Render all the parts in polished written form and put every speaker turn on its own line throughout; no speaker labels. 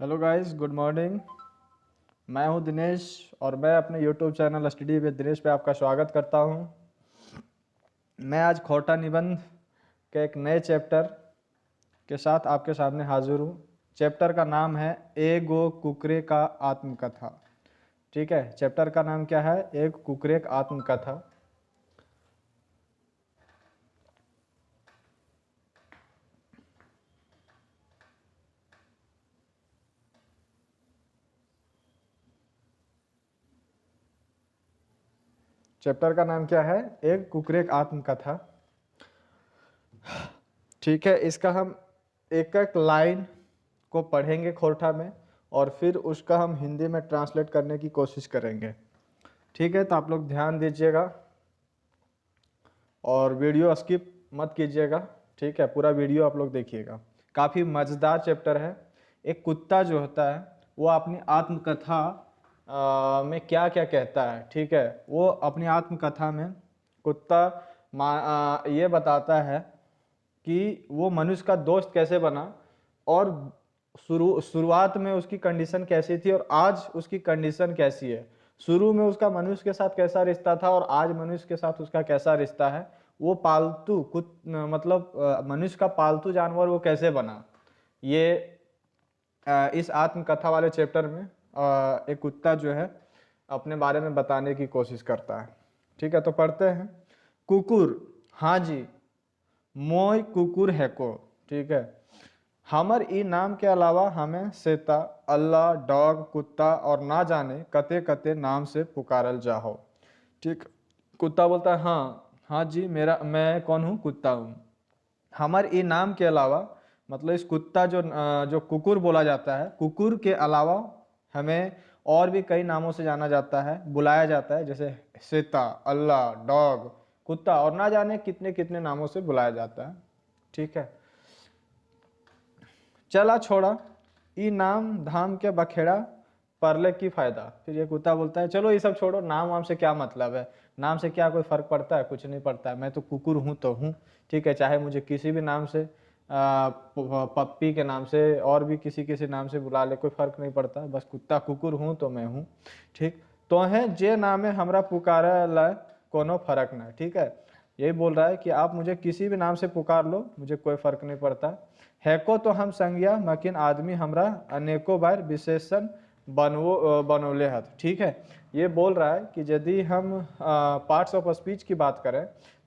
Hello guys, good morning. मैं हूं दिनेश और मैं अपने YouTube channel study with Dinesh पे आपका स्वागत करता हूं। मैं आज खोटा निबंध के एक नए चैप्टर के साथ आपके सामने हाजिर हूं। चैप्टर का नाम है ए गो कुकरे का आत्मकथा। ठीक है, चैप्टर का नाम क्या है? एक कुकरे का आत्मकथा। चैप्टर का नाम क्या है? एक कुकरे का आत्मकथा। ठीक है, इसका हम एक एक लाइन को पढ़ेंगे खोरठा में और फिर उसका हम हिंदी में ट्रांसलेट करने की कोशिश करेंगे। ठीक है, तो आप लोग ध्यान दीजिएगा और वीडियो स्किप मत कीजिएगा। ठीक है, पूरा वीडियो आप लोग देखिएगा। काफ़ी मज़ेदार चैप्टर है। एक कुत्ता जो होता है वो अपनी आत्मकथा में क्या क्या कहता है। ठीक है, वो अपनी आत्मकथा में कुत्ता ये बताता है कि वो मनुष्य का दोस्त कैसे बना और शुरुआत में उसकी कंडीशन कैसी थी और आज उसकी कंडीशन कैसी है। शुरू में उसका मनुष्य के साथ कैसा रिश्ता था और आज मनुष्य के साथ उसका कैसा रिश्ता है। वो पालतू मतलब मनुष्य का पालतू जानवर वो कैसे बना, ये इस आत्मकथा वाले चैप्टर में एक कुत्ता जो है अपने बारे में बताने की कोशिश करता है। ठीक है, तो पढ़ते हैं। कुकुर, हाँ जी, मोय कुकुर है को। ठीक है, हमर ई नाम के अलावा हमें सेता, अल्लाह, डॉग, कुत्ता और ना जाने कते कते नाम से पुकारल जाहो। ठीक, कुत्ता बोलता है हाँ हाँ जी, मैं कौन हूँ? कुत्ता हूँ। हमर ई नाम के अलावा मतलब इस कुत्ता जो कुकुर बोला जाता है, कुकुर के अलावा हमें और भी कई नामों से जाना जाता है, बुलाया जाता है, जैसे सेता, अल्लाह, डॉग, कुत्ता और ना जाने कितने कितने नामों से बुलाया जाता है। ठीक है, चला छोड़ा ई नाम धाम के बखेड़ा परले की फायदा। फिर ये कुत्ता बोलता है चलो ये सब छोड़ो, नाम वाम से क्या मतलब है, नाम से क्या कोई फर्क पड़ता है? कुछ नहीं पड़ता है, मैं तो कुकुर हूँ तो हूँ। ठीक है, चाहे मुझे किसी भी नाम से पप्पी के नाम से और भी किसी किसी नाम से बुला ले, कोई फर्क नहीं पड़ता, बस कुत्ता कुकुर हूँ तो मैं हूँ। ठीक, तो है जे नामे हमरा पुकारा ला कोनो फर्क ना। ठीक है, यही बोल रहा है कि आप मुझे किसी भी नाम से पुकार लो, मुझे कोई फर्क नहीं पड़ता है को तो हम संज्ञा मकिन आदमी हमरा अनेकों बार विशेषण बनोले हथ। ठीक है, ये बोल रहा है कि यदि हम पार्ट्स ऑफ स्पीच की बात करें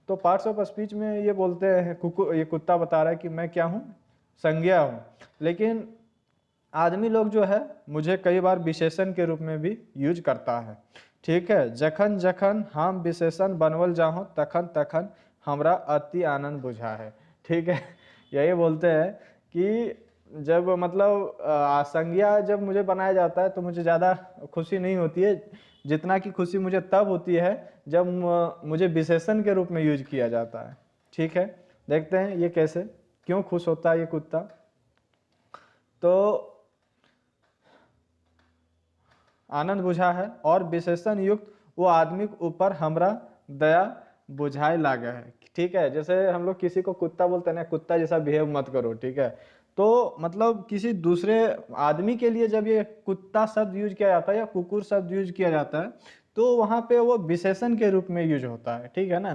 तो पार्ट्स ऑफ स्पीच में ये बोलते हैं, ये कुत्ता बता रहा है कि मैं क्या हूँ? संज्ञा हूँ। लेकिन आदमी लोग जो है मुझे कई बार विशेषण के रूप में भी यूज करता है। ठीक है, जखन जखन हम विशेषण बनवल जाहो तखन तखन हमरा अति आनंद बुझा है। ठीक है, यही बोलते हैं कि जब मतलब संज्ञा जब मुझे बनाया जाता है तो मुझे ज़्यादा खुशी नहीं होती है, जितना कि खुशी मुझे तब होती है जब मुझे विशेषण के रूप में यूज किया जाता है। ठीक है, देखते हैं ये कैसे, क्यों खुश होता है ये कुत्ता। तो आनंद बुझा है और विशेषण युक्त वो आदमी के ऊपर हमरा दया बुझाए लागे है। ठीक है, जैसे हम लोग किसी को कुत्ता बोलते हैं ना, कुत्ता जैसा बिहेव मत करो। ठीक है, तो मतलब किसी दूसरे आदमी के लिए जब ये कुत्ता शब्द यूज किया जाता है या कुकुर शब्द यूज किया जाता है तो वहाँ पे वो विशेषण के रूप में यूज होता है। ठीक है ना,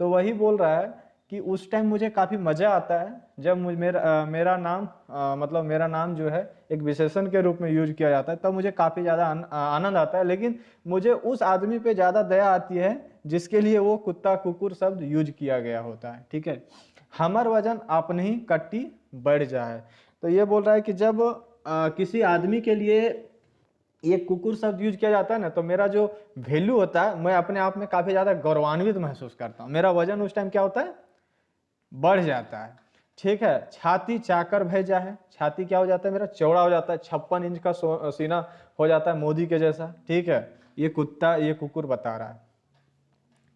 तो वही बोल रहा है कि उस टाइम मुझे काफ़ी मज़ा आता है जब मेरा नाम मतलब मेरा नाम जो है एक विशेषण के रूप में यूज किया जाता है, तब मुझे काफ़ी ज़्यादा आनंद आता है। लेकिन मुझे उस आदमी पे ज़्यादा दया आती है जिसके लिए वो कुत्ता कुकुर शब्द यूज किया गया होता है। ठीक है, हमर वजन अपने ही कट्टी बढ़ जाए। तो ये बोल रहा है कि जब किसी आदमी के लिए ये कुकुर शब्द यूज किया जाता है ना, तो मेरा जो वैल्यू होता है, मैं अपने आप में काफ़ी ज़्यादा गौरवान्वित महसूस करता हूँ। मेरा वजन उस टाइम क्या होता है? बढ़ जाता है। ठीक है, छाती चाकर भेजा है, छाती क्या हो जाता है? मेरा चौड़ा हो जाता है, 56 इंच का सीना हो जाता है मोदी के जैसा। ठीक है, ये कुकुर बता रहा है।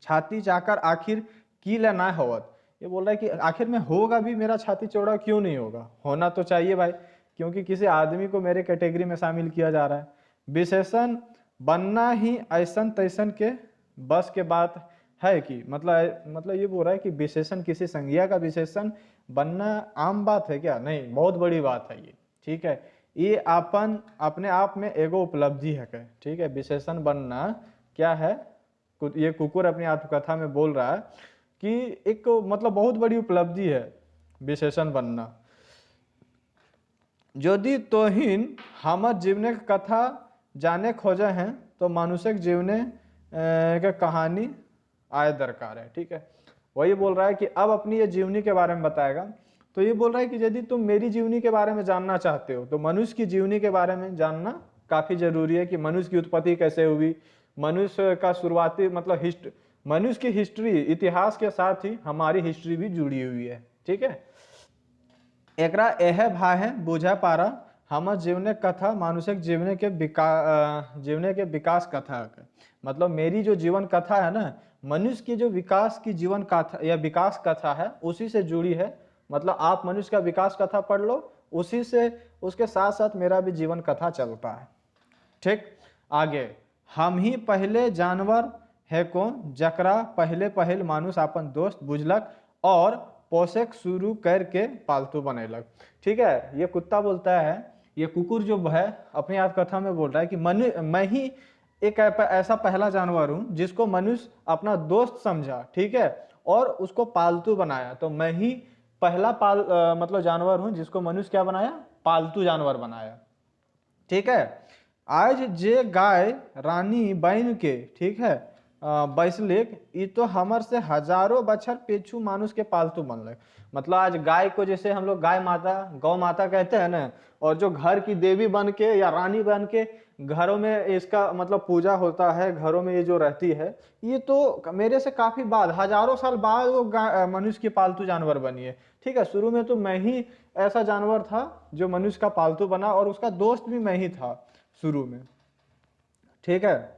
छाती चाकर आखिर की ले ना होवत, ये बोल रहा है कि आखिर में होगा भी, मेरा छाती चौड़ा क्यों नहीं होगा? होना तो चाहिए भाई, क्योंकि किसी आदमी को मेरे कैटेगरी में शामिल किया जा रहा है। विशेषण बनना ही ऐसन तैसन के बस के बात है कि मतलब ये बोल रहा है कि विशेषण, किसी संज्ञा का विशेषण बनना आम बात है क्या? नहीं, बहुत बड़ी बात है ये। ठीक है, ये अपन अपने आप में एगो उपलब्धि है के, ठीक है। विशेषण बनना क्या है, ये कुकुर अपनी आत्मकथा में बोल रहा है कि एक मतलब बहुत बड़ी उपलब्धि है विशेषण बनना। यदि तोहिन हमर जीवने के कथा जाने खोजे हैं तो मनुष्य के जीवने के कहानी आय दरकार है, ठीक है। वही बोल रहा है कि अब अपनी ये जीवनी के बारे में बताएगा। तो ये बोल रहा है कि यदि तुम मेरी जीवनी के बारे में जानना चाहते हो तो मनुष्य की जीवनी के बारे में जानना काफी जरूरी है, कि मनुष्य की उत्पत्ति कैसे हुई, मनुष्य का शुरुआती मतलब मनुष्य की हिस्ट्री, इतिहास के साथ ही हमारी हिस्ट्री भी जुड़ी हुई है, ठीक है। एकरा एह भाहे बुझा पारा हमर जीवने कथा मानुषिक जीवने के विकास कथा है। मतलब मेरी जो जीवन कथा है ना, मनुष्य की जो विकास की जीवन कथा या विकास कथा है उसी से जुड़ी है। मतलब आप मनुष्य का विकास कथा पढ़ लो, उसी से उसके साथ साथ मेरा भी जीवन कथा चलता है, ठीक। आगे, हम ही पहले जानवर है कौन जकरा पहले पहल मानुष अपन दोस्त बुझलक और पोषक शुरू करके पालतू बनेलक, ठीक है। ये कुत्ता बोलता है, ये कुकुर जो है अपनी आत्मकथा में बोल रहा है कि मैं ही एक ऐसा पहला जानवर हूं जिसको मनुष्य अपना दोस्त समझा, ठीक है, और उसको पालतू बनाया। तो मैं ही पहला मतलब जानवर हूं जिसको मनुष्य क्या बनाया, पालतू जानवर बनाया, ठीक है। आज जे गाय रानी बन के, ठीक है, बैसलिक ई तो हमर से हजारों बछर पेछू मानुष के पालतू बनल। मतलब आज गाय को जैसे हम लोग गाय माता, गौ माता कहते हैं ना, और जो घर की देवी बन के या रानी बन के घरों में इसका मतलब पूजा होता है, घरों में ये जो रहती है, ये तो मेरे से काफी बाद, हजारों साल बाद वो मनुष्य की पालतू जानवर बनी है, ठीक है। शुरू में तो मैं ही ऐसा जानवर था जो मनुष्य का पालतू बना, और उसका दोस्त भी मैं ही था शुरू में, ठीक है।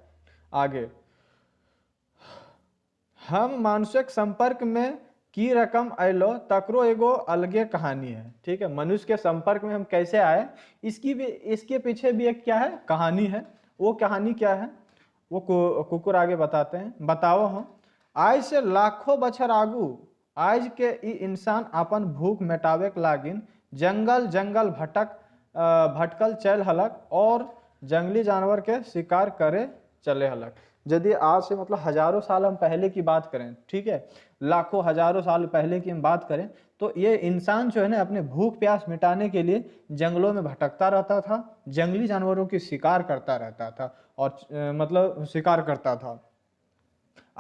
आगे, हम मानसिक संपर्क में की रकम अलो तकरो एगो अलगे कहानी है, ठीक है। मनुष्य के संपर्क में हम कैसे आए, इसके पीछे भी एक क्या है, कहानी है। वो कहानी क्या है वो कुकुर आगे बताते हैं। बताओ हम, आज से लाखों बछर आगू आज के ई इंसान अपन भूख मिटावे के लागिन जंगल जंगल भटकल चल हलक और जंगली जानवर के शिकार करे चले हलक। यदि आज से मतलब हजारों साल हम पहले की बात करें, ठीक है, लाखों हजारों साल पहले की हम बात करें, तो ये इंसान जो है ना अपने भूख प्यास मिटाने के लिए जंगलों में भटकता रहता था, जंगली जानवरों की शिकार करता रहता था, और मतलब शिकार करता था।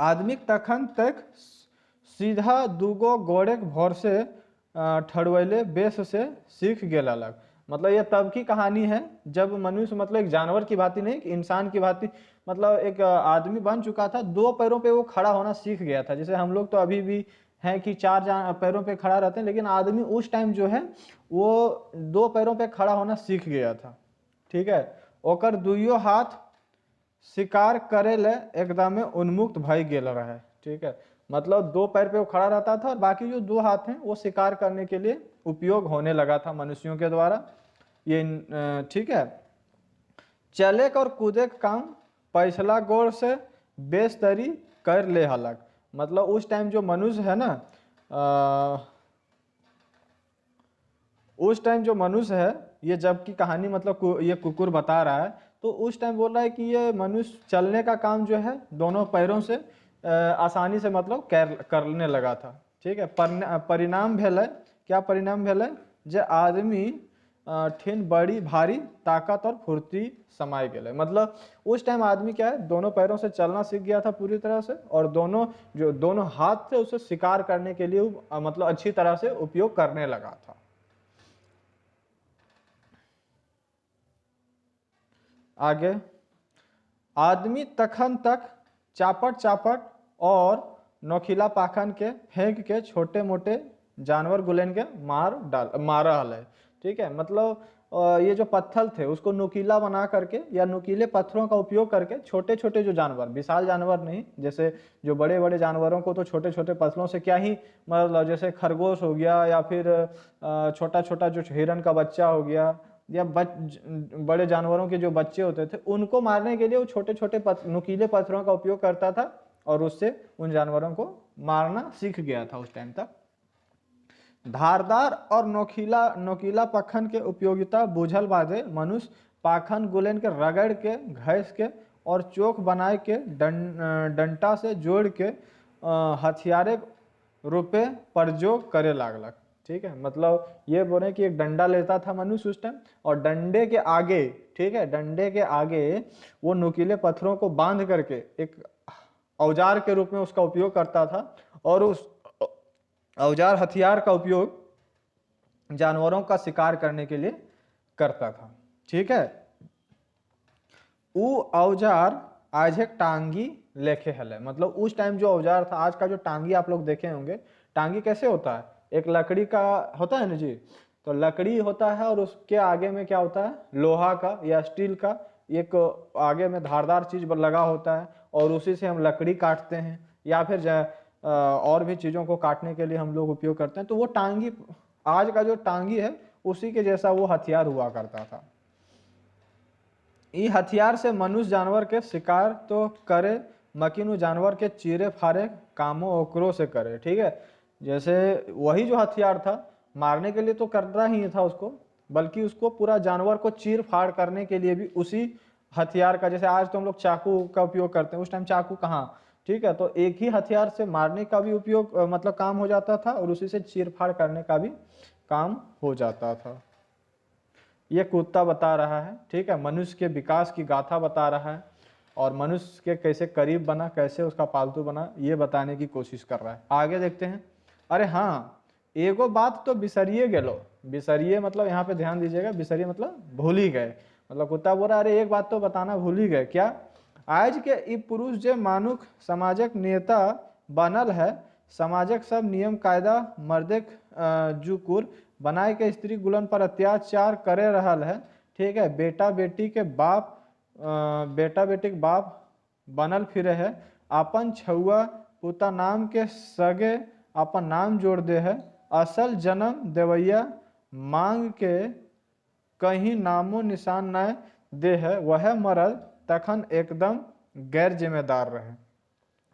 आदमी तखन तक सीधा दूगो गोड़े के भोर से ठड़वैले बेस से सीख गेल अलग। मतलब ये तब की कहानी है जब मनुष्य मतलब एक जानवर की भांति नहीं, इंसान की भांति मतलब एक आदमी बन चुका था, दो पैरों पे वो खड़ा होना सीख गया था। जैसे हम लोग तो अभी भी हैं कि चार पैरों पे खड़ा रहते हैं, लेकिन आदमी उस टाइम जो है वो दो पैरों पे खड़ा होना सीख गया था, ठीक है। ओकर दुइयो हाथ शिकार करे ले एकदम उन्मुक्त भय गेल रहे, ठीक है। मतलब दो पैर पे वो खड़ा रहता था और बाकी जो दो हाथ हैं वो शिकार करने के लिए उपयोग होने लगा था मनुष्यों के द्वारा, ये ठीक है। चले और कूदे का काम पैसला गोर से बेस्तरी कर ले हलक। मतलब उस टाइम जो मनुष्य है ना, उस टाइम जो मनुष्य है, ये जब की कहानी मतलब ये कुकुर बता रहा है, तो उस टाइम बोल रहा है कि ये मनुष्य चलने का काम जो है दोनों पैरों से आसानी से मतलब करने लगा था, ठीक है। परिणाम भेलै, क्या परिणाम भेलै, जे आदमी ठिन बड़ी भारी ताकत और फुर्ती समाये गेले। मतलब उस टाइम आदमी क्या है, दोनों पैरों से चलना सीख गया था पूरी तरह से, और दोनों हाथ से उसे शिकार करने के लिए मतलब अच्छी तरह से उपयोग करने लगा था। आगे, आदमी तखन तक चापट चापट और नोखिला पाखन के फेंक के छोटे मोटे जानवर गुलेन के मार है, ठीक है। मतलब ये जो पत्थर थे उसको नुकीला बना करके या नुकीले पत्थरों का उपयोग करके छोटे छोटे जो जानवर, विशाल जानवर नहीं, जैसे जो बड़े बड़े जानवरों को तो छोटे छोटे पत्थरों से क्या ही मतलब, जैसे खरगोश हो गया या फिर छोटा छोटा जो हिरन का बच्चा हो गया, या बड़े जानवरों के जो बच्चे होते थे उनको मारने के लिए वो छोटे छोटे नुकीले पत्थरों का उपयोग करता था, और उससे उन जानवरों को मारना सीख गया था उस टाइम तक। धारदार और नोकीला नोकीला पखन के उपयोगिता बूझल बादे मनुष्य पाखन गुलेन के रगड़ के घैस के और चोक बनाए के डंटा से जोड़ के हथियारे रूपे प्रयोग करे लागलक। ठीक है, मतलब ये बोले कि एक डंडा लेता था मनुष्य उस टाइम, और डंडे के आगे, ठीक है, डंडे के आगे वो नुकीले पत्थरों को बांध करके एक औजार के रूप में उसका उपयोग करता था, और उस औजार हथियार का उपयोग जानवरों का शिकार करने के लिए करता था। ठीक है, वो औजार आज एक टांगी लेके हले, मतलब उस टाइम जो औजार था, आज का जो टांगी आप लोग देखे होंगे, टांगी कैसे होता है, एक लकड़ी का होता है ना जी, तो लकड़ी होता है और उसके आगे में क्या होता है, लोहा का या स्टील का एक आगे में धारदार चीज लगा होता है, और उसी से हम लकड़ी काटते हैं, या फिर और भी चीजों को काटने के लिए हम लोग उपयोग करते हैं। तो वो टांगी, आज का जो टांगी है, उसी के जैसा वो हथियार हुआ करता था। ई हथियार से मनुष्य जानवर के शिकार तो करे, मकिन जानवर के चीरे फारे कामों ओकरों से करे। ठीक है, जैसे वही जो हथियार था मारने के लिए तो करना ही था उसको, बल्कि उसको पूरा जानवर को चीर फाड़ करने के लिए भी उसी हथियार का, जैसे आज तो हम लोग चाकू का उपयोग करते हैं, उस टाइम चाकू कहाँ, ठीक है, तो एक ही हथियार से मारने का भी उपयोग मतलब काम हो जाता था, और उसी से चीर फाड़ करने का भी काम हो जाता था। ये कुत्ता बता रहा है, ठीक है, मनुष्य के विकास की गाथा बता रहा है, और मनुष्य के कैसे करीब बना, कैसे उसका पालतू बना, ये बताने की कोशिश कर रहा है। आगे देखते हैं। अरे हाँ, एगो बात तो बिसरिए गेलो, बिसरिए मतलब यहाँ पे ध्यान दीजिएगा, बिसरिए मतलब भूल ही गए, मतलब कुत्ता बोल रहा अरे एक बात तो बताना भूल ही गए, क्या, आज के ई पुरुष जे मानुख समाजक नेता बनल है, समाजक सब नियम कायदा मर्दे जुकुर बनाए के स्त्री गुलन पर अत्याचार करे रहल है। ठीक है, बेटा बेटी के बाप बेटा बेटी के बाप बनल फिरे है, अपन छुआ पुता नाम के सगे अपन नाम जोड़ दे है, असल जन्म देवैया मांग के कहीं नामो निशान न दे है, वह मर्द तखन एकदम गैर जिम्मेदार रहे।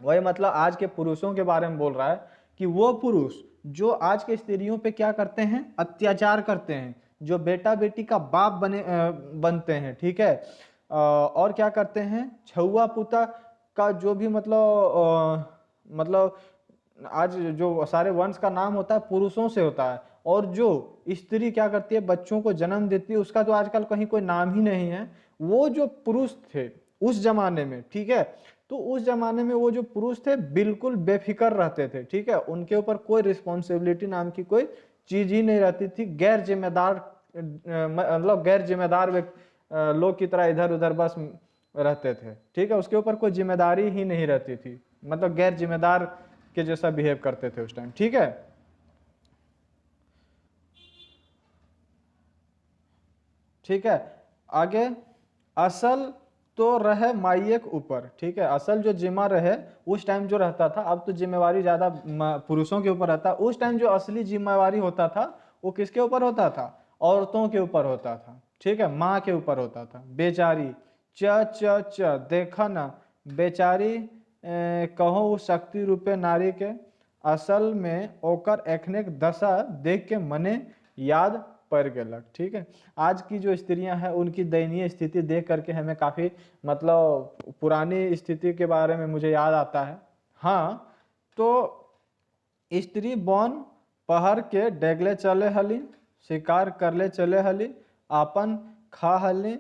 वही मतलब आज के पुरुषों के बारे में बोल रहा है कि वो पुरुष जो आज के स्त्रियों पे क्या करते हैं, अत्याचार करते हैं, जो बेटा बेटी का बाप बनते हैं, ठीक है, और क्या करते हैं, छुआ पुता का जो भी मतलब आज जो सारे वंश का नाम होता है पुरुषों से होता है, और जो स्त्री क्या करती है, बच्चों को जन्म देती है, उसका तो आजकल कहीं कोई नाम ही नहीं है। वो जो पुरुष थे उस जमाने में, ठीक है, तो उस जमाने में वो जो पुरुष थे बिल्कुल बेफिक्र रहते थे, ठीक है, उनके ऊपर कोई रिस्पॉन्सिबिलिटी नाम की कोई चीज ही नहीं रहती थी, गैर जिम्मेदार मतलब गैर जिम्मेदार लोग की तरह इधर उधर बस रहते थे। ठीक है, उसके ऊपर कोई जिम्मेदारी ही नहीं रहती थी, मतलब गैर जिम्मेदार के जैसा बिहेव करते थे उस टाइम। ठीक है, ठीक है, आगे असल तो रहे माइये के ऊपर, ठीक है, असल जो जिम्मा रहे उस टाइम जो रहता था, अब तो जिम्मेवारी ज्यादा पुरुषों के ऊपर रहता, उस टाइम जो असली जिम्मेवारी होता था वो किसके ऊपर होता था, औरतों के ऊपर होता था। ठीक है, माँ के ऊपर होता था। बेचारी च च च देखा ना, बेचारी कहो वो शक्ति रूपे नारी के, असल में ओकर एखने दशा देख के मने याद पड़ गेलक। ठीक है, आज की जो स्त्रियां हैं उनकी दयनीय स्थिति देख करके हमें काफ़ी मतलब पुरानी स्थिति के बारे में मुझे याद आता है। हाँ, तो स्त्री बन पहर के डेगले चले हली, शिकार करले चले हली, आपन खा हली,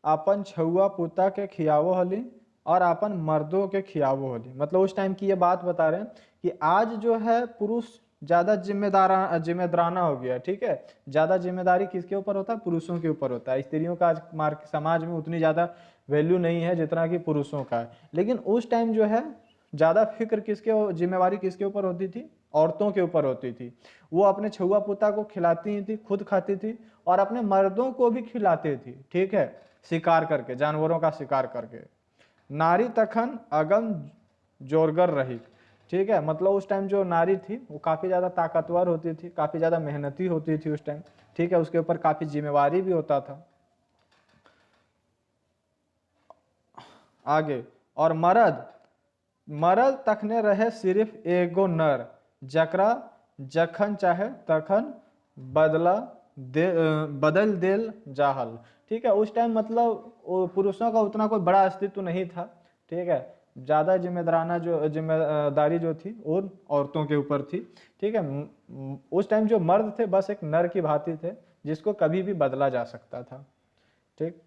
आपन छुआ पुता के खियावो हली, और अपन मर्दों के खियावो हली। मतलब उस टाइम की ये बात बता रहे हैं कि आज जो है पुरुष ज़्यादा जिम्मेदाराना हो गया। ठीक है, ज़्यादा जिम्मेदारी किसके ऊपर होता है, पुरुषों के ऊपर होता है। स्त्रियों का आज समाज में उतनी ज़्यादा वैल्यू नहीं है जितना कि पुरुषों का है, लेकिन उस टाइम जो है ज़्यादा फिक्र किसके, जिम्मेवारी किसके ऊपर होती थी, औरतों के ऊपर होती थी। वो अपने छुआ पुता को खिलाती ही थी, खुद खाती थी, और अपने मर्दों को भी खिलाती थी। ठीक है, शिकार करके, जानवरों का शिकार करके। नारी तखन अगम जोरगर रही। ठीक है, मतलब उस टाइम जो नारी थी वो काफ़ी ज़्यादा ताकतवर होती थी, काफ़ी ज़्यादा मेहनती होती थी उस टाइम। ठीक है, उसके ऊपर काफ़ी जिम्मेवारी भी होता था। आगे, और मर्द मर्द तखने रहे सिर्फ एगो नर, जकरा जखन चाहे तखन बदला बदल देल जाहल। ठीक है, उस टाइम मतलब पुरुषों का उतना कोई बड़ा अस्तित्व नहीं था। ठीक है, ज़्यादा जिम्मेदारी जो थी उन औरतों के ऊपर थी। ठीक है, उस टाइम जो मर्द थे बस एक नर की भांति थे जिसको कभी भी बदला जा सकता था। ठीक,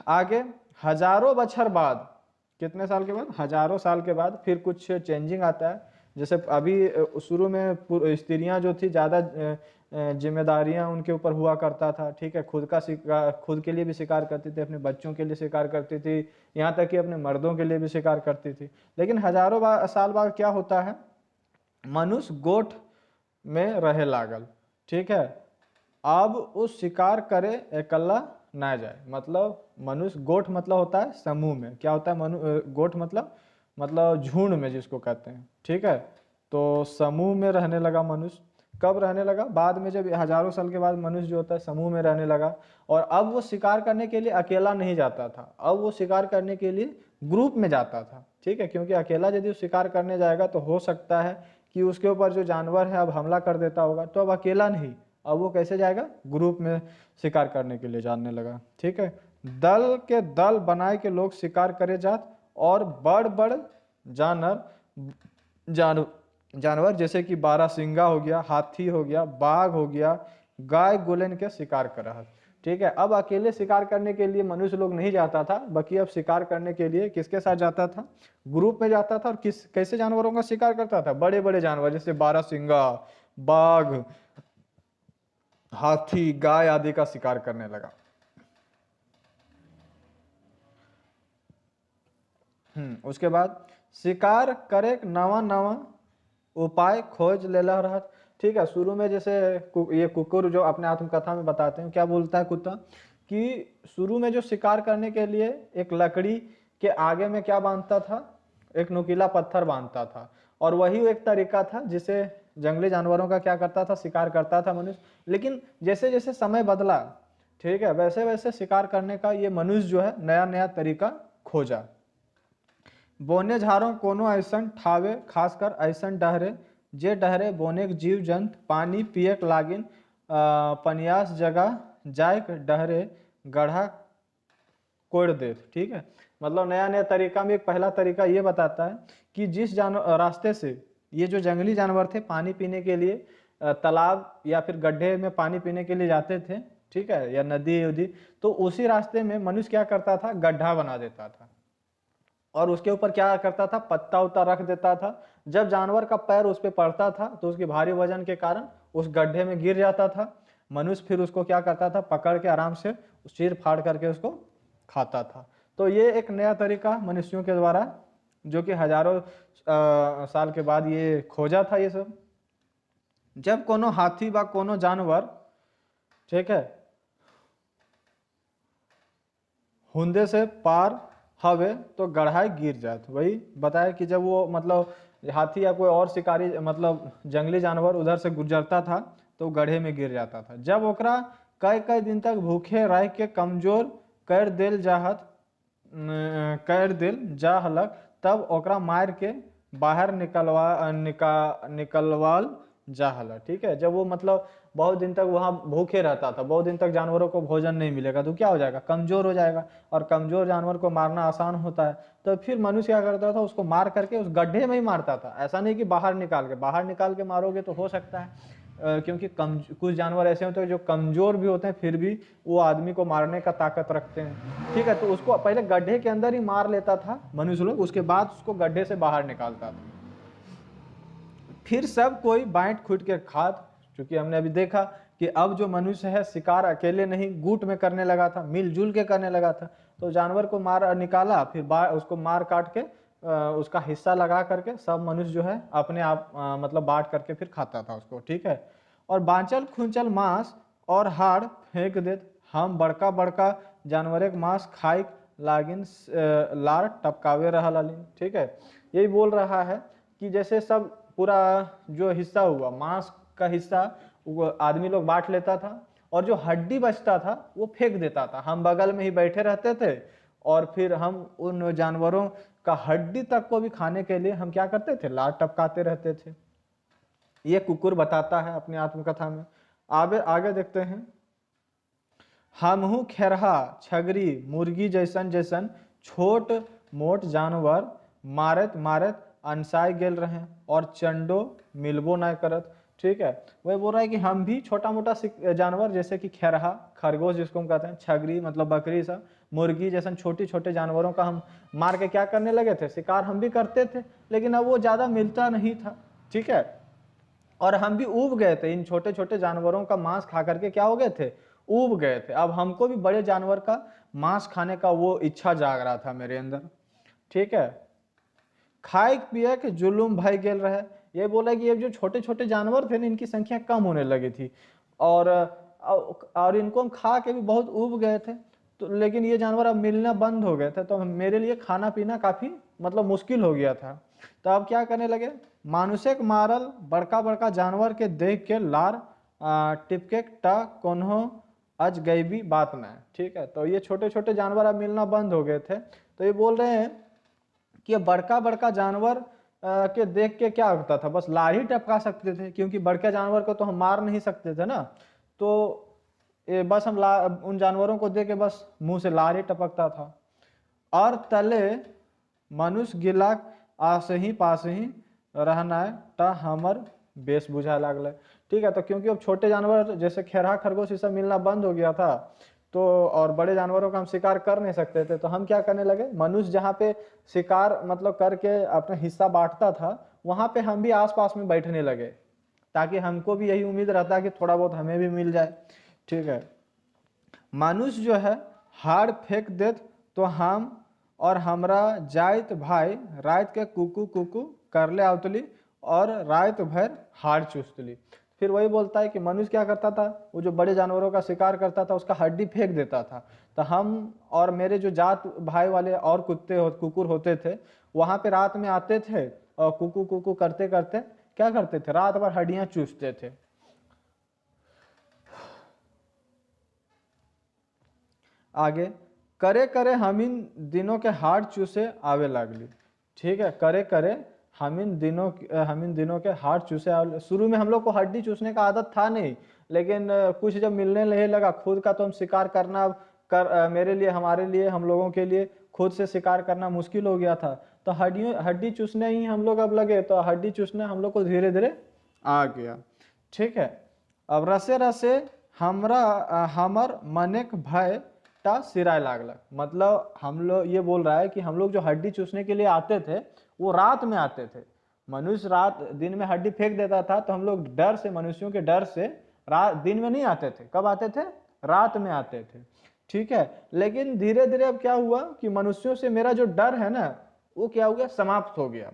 आगे हजारों बछर बाद, कितने साल के बाद, हजारों साल के बाद फिर कुछ चेंजिंग आता है। जैसे अभी शुरू में स्त्रियां जो थी ज़्यादा जिम्मेदारियां उनके ऊपर हुआ करता था। ठीक है, खुद के लिए भी शिकार करती थी, अपने बच्चों के लिए शिकार करती थी, यहाँ तक कि अपने मर्दों के लिए भी शिकार करती थी। लेकिन हजारों साल बाद क्या होता है, मनुष्य गोठ में रहे लागल। ठीक है, अब उस शिकार करे अकेला ना जाए। मतलब मनुष्य, गोठ मतलब होता है समूह में, क्या होता है गोठ मतलब झुंड में जिसको कहते हैं। ठीक है, तो समूह में रहने लगा मनुष्य। कब रहने लगा, बाद में, जब हजारों साल के बाद मनुष्य जो होता है समूह में रहने लगा। और अब वो शिकार करने के लिए अकेला नहीं जाता था, अब वो शिकार करने के लिए ग्रुप में जाता था। ठीक है, क्योंकि अकेला यदि वो शिकार करने जाएगा तो हो सकता है कि उसके ऊपर जो जानवर है अब हमला कर देता होगा, तो अब अकेला नहीं, अब वो कैसे जाएगा, ग्रुप में शिकार करने के लिए जानने लगा। ठीक है, दल के दल बनाए के लोग शिकार करे जात, और बड़ बड़ जानवर जैसे कि बारहसिंगा हो गया, हाथी हो गया, बाघ हो गया, गाय गोलेन के शिकार कर रहा। ठीक है, अब अकेले शिकार करने के लिए मनुष्य लोग नहीं जाता था, बल्कि अब शिकार करने के लिए किसके साथ जाता था, ग्रुप में जाता था। और कैसे जानवरों का शिकार करता था, बड़े बड़े जानवर जैसे बारहसिंगा, बाघ, हाथी, गाय आदि का शिकार करने लगा। उसके बाद शिकार करे नवा नवा उपाय खोज लेला रहा। ठीक है, शुरू में जैसे ये कुकुर जो अपने आत्मकथा में बताते हैं, क्या बोलता है कुत्ता, कि शुरू में जो शिकार करने के लिए एक लकड़ी के आगे में क्या बांधता था, एक नुकीला पत्थर बांधता था, और वही एक तरीका था जिसे जंगली जानवरों का क्या करता था, शिकार करता था मनुष्य। लेकिन जैसे जैसे समय बदला, ठीक है, वैसे वैसे शिकार करने का ये मनुष्य जो है नया नया तरीका खोजा। बोने झारों कोनो ऐसन ठावे, खासकर ऐसन डहरे जे डहरे बोने जीव जंत पानी पियक लागिन, पनियास जगह जायक डहरे गढ़ा कोड़ देत। ठीक है, मतलब नया नया तरीका में एक पहला तरीका ये बताता है कि जिस रास्ते से ये जो जंगली जानवर थे पानी पीने के लिए तालाब या फिर गड्ढे में पानी पीने के लिए जाते थे, ठीक है, या नदी उदी, तो उसी रास्ते में मनुष्य क्या करता था, गड्ढा बना देता था, और उसके ऊपर क्या करता था, पत्ता उत्ता रख देता था। जब जानवर का पैर उस पर पड़ता था तो उसके भारी वजन के कारण उस गड्ढे में गिर जाता था। मनुष्य फिर उसको क्या करता था, पकड़ के आराम से चीर फाड़ करके उसको खाता था। तो ये एक नया तरीका मनुष्यों के द्वारा, जो कि हजारों साल के बाद ये खोजा था। ये सब जब कोनो हाथी व कोनो जानवर, ठीक है, हुंदे से पार हवे तो गढ़ाई गिर जात। वही बताया कि जब वो मतलब हाथी या कोई और शिकारी मतलब जंगली जानवर उधर से गुजरता था तो गड्ढे में गिर जाता था। जब ओकरा कई कई दिन तक भूखे रह के कमजोर कर देल जाहलक, तब ओकरा मार के बाहर निकलवाल जाहल। ठीक है, जब वो मतलब बहुत दिन तक वहाँ भूखे रहता था, बहुत दिन तक जानवरों को भोजन नहीं मिलेगा तो क्या हो जाएगा, कमजोर हो जाएगा, और कमजोर जानवर को मारना आसान होता है। तो फिर मनुष्य क्या करता था, उसको मार करके उस गड्ढे में ही मारता था। ऐसा नहीं कि बाहर निकाल के मारोगे तो हो सकता है क्योंकि कुछ जानवर ऐसे होते हैं जो कमजोर भी होते हैं, फिर भी वो आदमी को मारने का ताकत रखते हैं। ठीक है, तो उसको पहले गड्ढे के अंदर ही मार लेता था मनुष्य लोग, उसके बाद उसको गड्ढे से बाहर निकालता था। फिर सब कोई बांट खुट के खाद, क्योंकि हमने अभी देखा कि अब जो मनुष्य है शिकार अकेले नहीं गुट में करने लगा था, मिलजुल के करने लगा था। तो जानवर को मार निकाला, फिर उसको मार काट के उसका हिस्सा लगा करके सब मनुष्य जो है अपने आप मतलब बांट करके फिर खाता था उसको। ठीक है, और बांचल खुंचल मांस और हाड़ फेंक देत, हम बड़का बड़का जानवर के मांस खाई लागिन लार टपकावे रहा। ठीक है, यही बोल रहा है कि जैसे सब पूरा जो हिस्सा हुआ मांस का हिस्सा वो आदमी लोग बांट लेता था, और जो हड्डी बचता था वो फेंक देता था। हम बगल में ही बैठे रहते थे और फिर हम उन जानवरों का हड्डी तक को भी खाने के लिए हम क्या करते थे, लार टपकाते रहते थे। ये कुकुर बताता है अपनी आत्मकथा में। आगे आगे देखते हैं। हमहू खेरहा छगरी मुर्गी जैसन जैसन छोट मोट जानवर मारत मारत अनसाय गेल रहे और चंडो मिलबो न करत। ठीक है, वही बोल रहा है कि हम भी छोटा मोटा जानवर जैसे कि खेरहा खरगोश जिसको हम कहते हैं, छगरी मतलब बकरी सा, मुर्गी जैसे छोटी छोटे जानवरों का हम मार के क्या करने लगे थे, शिकार हम भी करते थे, लेकिन अब वो ज़्यादा मिलता नहीं था। ठीक है, और हम भी ऊब गए थे, इन छोटे छोटे जानवरों का मांस खा करके क्या हो गए थे, ऊब गए थे। अब हमको भी बड़े जानवर का मांस खाने का वो इच्छा जाग रहा था मेरे अंदर। ठीक है, खाए पिए के जुलूम भाई गेल रहे। ये बोला कि ये जो छोटे छोटे जानवर थे ना, इनकी संख्या कम होने लगी थी और इनको हम खा के भी बहुत ऊब गए थे। तो लेकिन ये जानवर अब मिलना बंद हो गए थे, तो मेरे लिए खाना पीना काफ़ी मतलब मुश्किल हो गया था। तो अब क्या करने लगे, मानुषिक मारल बड़का बड़का जानवर के देख के लार टिपके टा कोन्हो अज गई भी बात में। ठीक है, तो ये छोटे छोटे जानवर अब मिलना बंद हो गए थे। तो ये बोल रहे हैं कि बड़का बड़का जानवर के देख के क्या होता था, बस लार ही टपका सकते थे, क्योंकि बड़के जानवर को तो हम मार नहीं सकते थे ना। तो बस हम उन जानवरों को देख के बस मुंह से लार ही टपकता था। और तले मनुष्य गिला आस ही पास ही रहना ता हमर बेस बुझा लागल। ठीक है, तो क्योंकि अब छोटे जानवर जैसे खेरहा खरगोश ये सब मिलना बंद हो गया था, तो और बड़े जानवरों का हम शिकार कर नहीं सकते थे, तो हम क्या करने लगे, मनुष्य जहाँ पे शिकार मतलब करके अपना हिस्सा बांटता था, वहाँ पे हम भी आसपास में बैठने लगे, ताकि हमको भी यही उम्मीद रहता है कि थोड़ा बहुत हमें भी मिल जाए। ठीक है, मनुष्य जो है हाड़ फेंक देत तो हम और हमरा जाइत भाई रात के कुकू कुकू करले आवतली और रात भर हाड़ चूसतली। फिर वही बोलता है कि मनुष्य क्या करता था, वो जो बड़े जानवरों का शिकार करता था उसका हड्डी फेंक देता था। तो हम और मेरे जो जात भाई वाले और कुकुर होते थे, वहाँ पे रात में आते थे और कुकू कुकू करते करते क्या करते थे, रात भर हड्डियाँ चूसते थे। आगे, करे करे हम इन दिनों के हाड़ चूसे आवे लागली। ठीक है, करे करे हम इन दिनों के हाड़ चूसे आवे। शुरू में हम लोग को हड्डी चूसने का आदत था नहीं, लेकिन कुछ जब मिलने नहीं लगा खुद का, तो हम शिकार करना मेरे लिए, हमारे लिए, हम लोगों के लिए खुद से शिकार करना मुश्किल हो गया था। तो हड्डी चूसने ही हम लोग अब लगे, तो हड्डी चूसने हम लोग को धीरे धीरे आ गया। ठीक है, अब रसे रसे हमर मनेक भय टा सिराय लागलक। मतलब हम लोग ये बोल रहा है कि हम लोग जो हड्डी चूसने के लिए आते थे वो रात में आते थे। मनुष्य रात दिन में हड्डी फेंक देता था, तो हम लोग डर से, मनुष्यों के डर से रात दिन में नहीं आते थे। कब आते थे, रात में आते थे। ठीक है, लेकिन धीरे धीरे अब क्या हुआ कि मनुष्यों से मेरा जो डर है ना, वो क्या हो गया, समाप्त हो गया।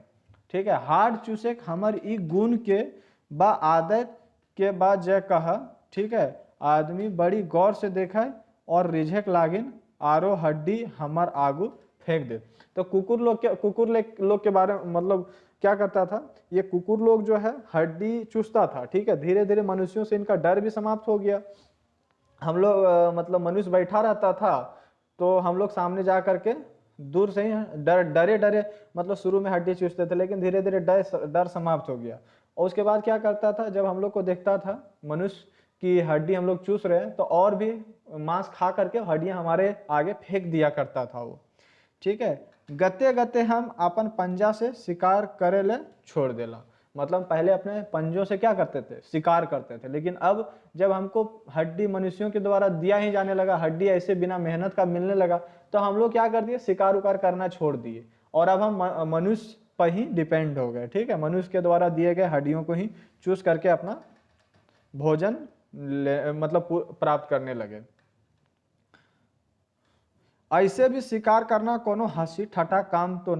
ठीक है, हाड़ चूसे हमर ई गुण के बा आदत के बाद जय कहा। ठीक है, आदमी बड़ी गौर से देखा और रिझेक लागिन आरो हड्डी हमार आगू फेंक दे। तो कुकुर लोग के बारे में मतलब क्या करता था, ये कुकुर लोग जो है हड्डी चूसता था। ठीक है, धीरे धीरे मनुष्यों से इनका डर भी समाप्त हो गया। हम लोग मतलब मनुष्य बैठा रहता था, तो हम लोग सामने जा करके दूर से ही डरे डरे मतलब शुरू में हड्डी चूसते थे, लेकिन धीरे धीरे डर समाप्त हो गया। और उसके बाद क्या करता था, जब हम लोग को देखता था मनुष्य की हड्डी हम लोग चूस रहे हैं, तो और भी मांस खा करके हड्डियां हमारे आगे फेंक दिया करता था वो। ठीक है, गते गते हम अपन पंजा से शिकार करे ले छोड़ देला। मतलब पहले अपने पंजों से क्या करते थे, शिकार करते थे, लेकिन अब जब हमको हड्डी मनुष्यों के द्वारा दिया ही जाने लगा, हड्डी ऐसे बिना मेहनत का मिलने लगा, तो हम लोग क्या कर दिए, शिकार उकार करना छोड़ दिए और अब हम मनुष्य पर ही डिपेंड हो गए। ठीक है, मनुष्य के द्वारा दिए गए हड्डियों को ही चूज करके अपना भोजन मतलब प्राप्त करने लगे। ऐसे भी शिकार करना कोनो हंसी ठट्ठा काम तो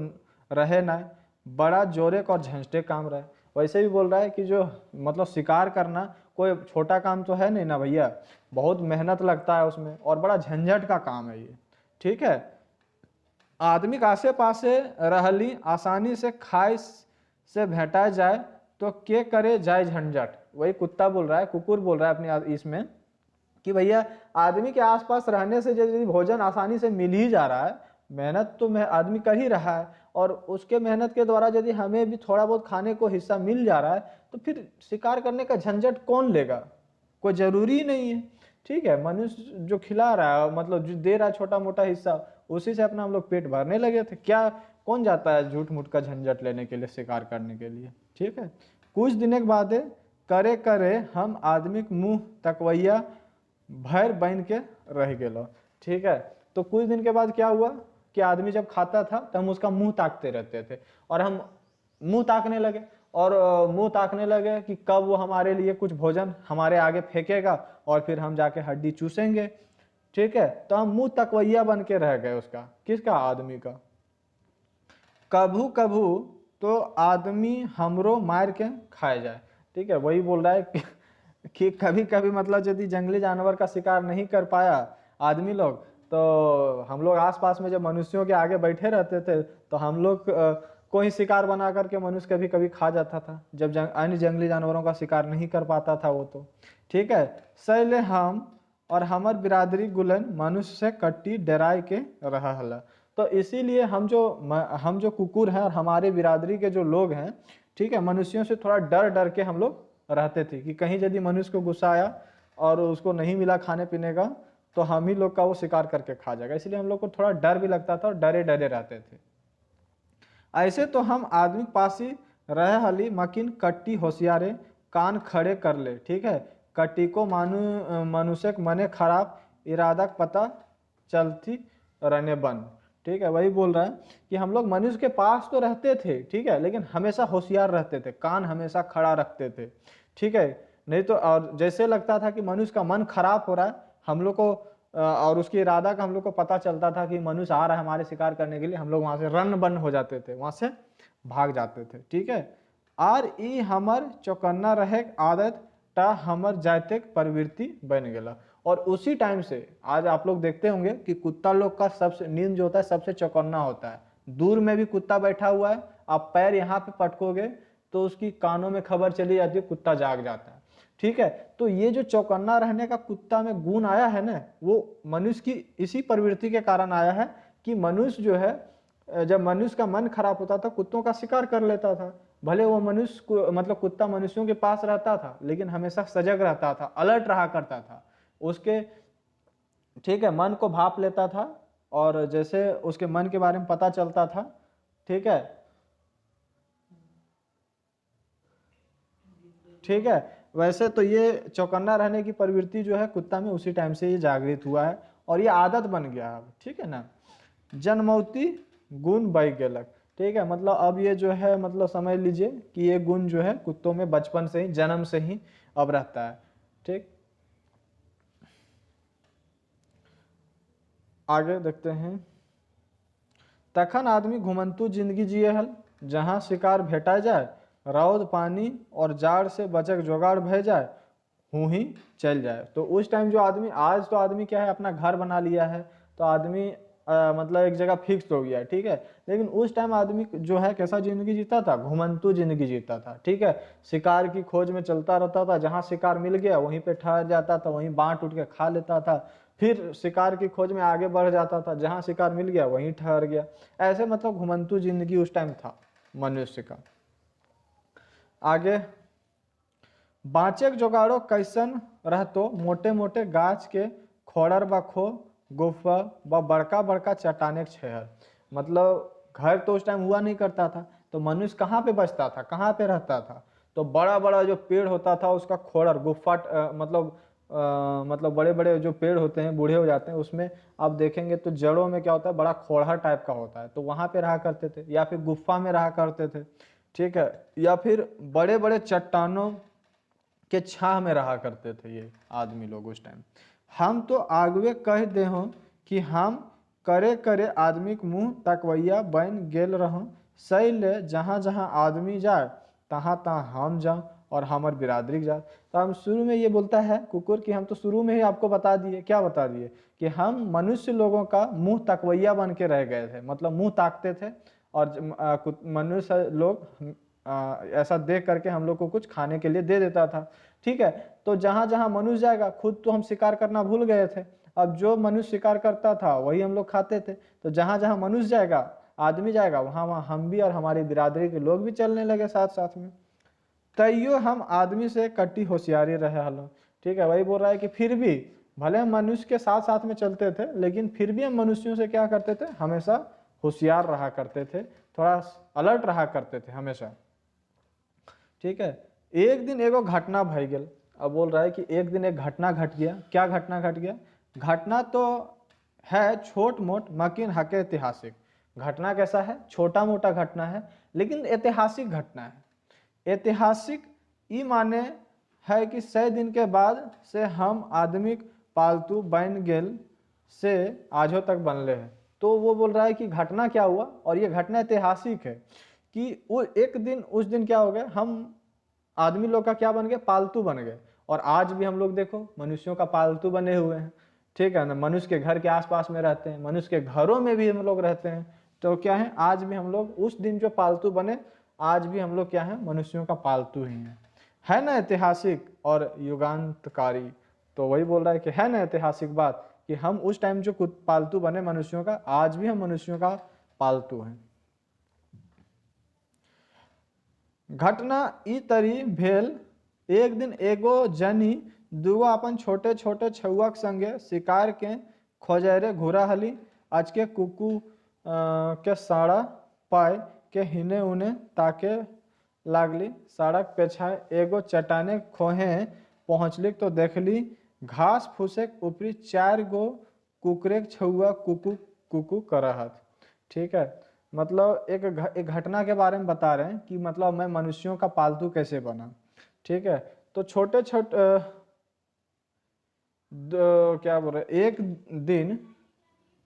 रहे ना, बड़ा जोरे और झंझटे काम रहे। वैसे भी बोल रहा है कि जो मतलब शिकार करना कोई छोटा काम तो है नहीं ना भैया, बहुत मेहनत लगता है उसमें और बड़ा झंझट का काम है ये। ठीक है, आदमी के आसे पासे रहली आसानी से खाए से भेटा जाए तो के करे जाए झंझट। वही कुत्ता बोल रहा है, कुकुर बोल रहा है अपनी इसमें कि भैया आदमी के आसपास रहने से यदि भोजन आसानी से मिल ही जा रहा है, मेहनत तो आदमी कर ही रहा है, और उसके मेहनत के द्वारा यदि हमें भी थोड़ा बहुत खाने को हिस्सा मिल जा रहा है तो फिर शिकार करने का झंझट कौन लेगा, कोई जरूरी ही नहीं है। ठीक है, मनुष्य जो खिला रहा है मतलब जो दे रहा है छोटा मोटा हिस्सा, उसी से अपना हम लोग पेट भरने लगे थे। क्या कौन जाता है झूठ मूठ का झंझट लेने के लिए, शिकार करने के लिए। ठीक है, कुछ दिन के बाद करे करे हम आदमी के मुंह तकवैया भैर बन के रह गेलो। ठीक है, तो कुछ दिन के बाद क्या हुआ कि आदमी जब खाता था तो हम उसका मुंह ताकते रहते थे, और हम मुंह ताकने लगे, और मुंह ताकने लगे कि कब वो हमारे लिए कुछ भोजन हमारे आगे फेंकेगा और फिर हम जाके हड्डी चूसेंगे। ठीक है, तो हम मुंह तकवैया बन के रह गए उसका, किसका, आदमी का। कभू कभू तो आदमी हमरो मार के खाए जाए। ठीक है, वही बोल रहा है कि कभी कभी मतलब यदि जंगली जानवर का शिकार नहीं कर पाया आदमी लोग, तो हम लोग आसपास में जब मनुष्यों के आगे बैठे रहते थे तो हम लोग को ही शिकार बना करके मनुष्य कभी कभी खा जाता था, जब अन्य जंगली जानवरों का शिकार नहीं कर पाता था वो तो। ठीक है, सैले हम और हमार बिरादरी गुलन मनुष्य से कट्टी डराए के रहा हला। तो इसीलिए हम जो कुकुर हैं और हमारे बिरादरी के जो लोग हैं, ठीक है, मनुष्यों से थोड़ा डर डर के हम लोग रहते थे कि कहीं यदि मनुष्य को गुस्सा आया और उसको नहीं मिला खाने पीने का तो हम ही लोग का वो शिकार करके खा जाएगा, इसलिए हम लोग को थोड़ा डर भी लगता था और डरे डरे रहते थे। ऐसे तो हम आदमी पासी रहे हली मकिन कट्टी होशियारे कान खड़े कर ले। ठीक है, कट्टी को मनुष्य मने खराब इरादा पता चलती रहने बन। ठीक है, वही बोल रहा है कि हम लोग मनुष्य के पास तो रहते थे, ठीक है, लेकिन हमेशा होशियार रहते थे, कान हमेशा खड़ा रखते थे। ठीक है, नहीं तो और जैसे लगता था कि मनुष्य का मन खराब हो रहा है हम लोग को और उसकी इरादा का हम लोग को पता चलता था कि मनुष्य आ रहा है हमारे शिकार करने के लिए, हम लोग वहां से रन बन हो जाते थे, वहां से भाग जाते थे। ठीक है, आर ई हमर चौकन्ना रहे आदत टा हमर जाते प्रवृत्ति बन गया। और उसी टाइम से आज आप लोग देखते होंगे कि कुत्ता लोग का सबसे नींद जो होता है सबसे चौकन्ना होता है। दूर में भी कुत्ता बैठा हुआ है, आप पैर यहाँ पे पटकोगे तो उसकी कानों में खबर चली जाती है, कुत्ता जाग जाता है। ठीक है, तो ये जो चौकन्ना रहने का कुत्ता में गुण आया है ना, वो मनुष्य की इसी प्रवृत्ति के कारण आया है कि मनुष्य जो है जब मनुष्य का मन खराब होता था कुत्तों का शिकार कर लेता था। भले वो मनुष्य मतलब कुत्ता मनुष्यों के पास रहता था लेकिन हमेशा सजग रहता था, अलर्ट रहा करता था उसके। ठीक है, मन को भाप लेता था और जैसे उसके मन के बारे में पता चलता था। ठीक है, ठीक है, वैसे तो ये चौकन्ना रहने की प्रवृत्ति जो है कुत्ता में उसी टाइम से ये जागृत हुआ है और ये आदत बन गया अब। ठीक है ना, जन्मौती गुण बह गेलक। ठीक है, मतलब अब ये जो है मतलब समझ लीजिए कि ये गुण जो है कुत्तों में बचपन से ही, जन्म से ही अब रहता है। ठीक, आगे देखते हैं। तखन आदमी घुमंतु जिंदगी जिए हल, जहाँ शिकार भेटा जाए, रौद पानी और जाड़ से बचक जोगाड़ भय जाए, हूँ ही चल जाए। तो उस टाइम जो आदमी, आज तो आदमी क्या है अपना घर बना लिया है तो आदमी मतलब एक जगह फिक्स हो गया है। ठीक है, लेकिन उस टाइम आदमी जो है कैसा जिंदगी जीता था, घुमंतु जिंदगी जीता था। ठीक है, शिकार की खोज में चलता रहता था, जहाँ शिकार मिल गया वहीं पे ठहर जाता था, वहीं बांट उठ के खा लेता था, फिर शिकार की खोज में आगे बढ़ जाता था, जहाँ शिकार मिल गया वहीं ठहर गया। ऐसे मतलब घुमंतु जिंदगी उस टाइम था मनुष्य का। आगे, बाँचेक जोगाड़ो कैसन रहतो, मोटे मोटे गाछ के खोड़र व खो गुफा व बड़का बड़का चट्टाने के छेहर। मतलब घर तो उस टाइम हुआ नहीं करता था तो मनुष्य कहाँ पे बचता था, कहाँ पे रहता था, तो बड़ा बड़ा जो पेड़ होता था उसका खोड़र गुफा मतलब बड़े बड़े जो पेड़ होते हैं बूढ़े हो जाते हैं उसमें आप देखेंगे तो जड़ों में क्या होता है, बड़ा खोड़ा टाइप का होता है, तो वहां पे रहा करते थे या फिर गुफा में रहा करते थे। ठीक है, या फिर बड़े बड़े चट्टानों के छाह में रहा करते थे ये आदमी लोग उस टाइम। हम तो आगवे कह दे हो कि हम करे करे आदमी के मुंह तकवैया बन गेल रहूं, सही ले जहाँ जहाँ आदमी जाए तहाँ तहाँ हम जाऊं और हमार बिरादरी जाए। तो हम शुरू में ये बोलता है कुकुर कि हम तो शुरू में ही आपको बता दिए, क्या बता दिए कि हम मनुष्य लोगों का मुंह तकवैया बन के रह गए थे, मतलब मुंह ताकते थे और मनुष्य लोग ऐसा देख करके हम लोग को कुछ खाने के लिए दे देता था। ठीक है, तो जहां जहां मनुष्य जाएगा, खुद तो हम शिकार करना भूल गए थे, अब जो मनुष्य शिकार करता था वही हम लोग खाते थे। तो जहां जहां मनुष्य जाएगा आदमी जाएगा वहाँ वहाँ हम भी और हमारी बिरादरी के लोग भी चलने लगे साथ साथ में। तैयो हम आदमी से कट्टी होशियारी रहे हलो। ठीक है, वही बोल रहा है कि फिर भी भले हम मनुष्य के साथ साथ में चलते थे, लेकिन फिर भी हम मनुष्यों से क्या करते थे, हमेशा होशियार रहा करते थे, थोड़ा अलर्ट रहा करते थे हमेशा। ठीक है, एक दिन एगो घटना भई गेल। अब बोल रहा है कि एक दिन एक घटना घट गया। क्या घटना घट गया? घटना तो है छोट मोट मकिन हके ऐतिहासिक। घटना कैसा है? छोटा मोटा घटना है, लेकिन ऐतिहासिक घटना है। ऐतिहासिक ई माने है कि 100 दिन के बाद से हम आदमी पालतू बन गेल से आजो तक बनले हैं। तो वो बोल रहा है कि घटना क्या हुआ, और ये घटना ऐतिहासिक है कि वो एक दिन, उस दिन क्या हो गया, हम आदमी लोग का क्या बन गया, पालतू बन गए। और आज भी हम लोग देखो मनुष्यों का पालतू बने हुए हैं। ठीक है ना, मनुष्य के घर के आसपास में रहते हैं, मनुष्य के घरों में भी हम लोग रहते हैं। तो क्या है, आज भी हम लोग उस दिन जो पालतू बने, आज भी हम लोग क्या है, मनुष्यों का पालतू ही है ना ऐतिहासिक और युगांतकारी। तो वही बोल रहा है कि है ना ऐतिहासिक बात कि हम उस टाइम जो पालतू बने मनुष्यों का, आज भी हम मनुष्यों का पालतू हैं। घटना ई तरी भेल, एक दिन एगो जनी दूगो अपन छोटे छोटे छुआ के संगे शिकार के खोजरे घूरा हली। आज के कुकू के साड़ा पाए के हिने उने ताके लागली। सड़क पेछाए एगो चट्टाने खोहे पहुँचली तो देखली घास फूसे ऊपरी 4 गो कुकरे छुआ कुकू कुकू करहत। ठीक है, मतलब एक घटना के बारे में बता रहे हैं कि मतलब मैं मनुष्यों का पालतू कैसे बना। ठीक है, तो छोटे छोटे क्या बोल रहे, एक दिन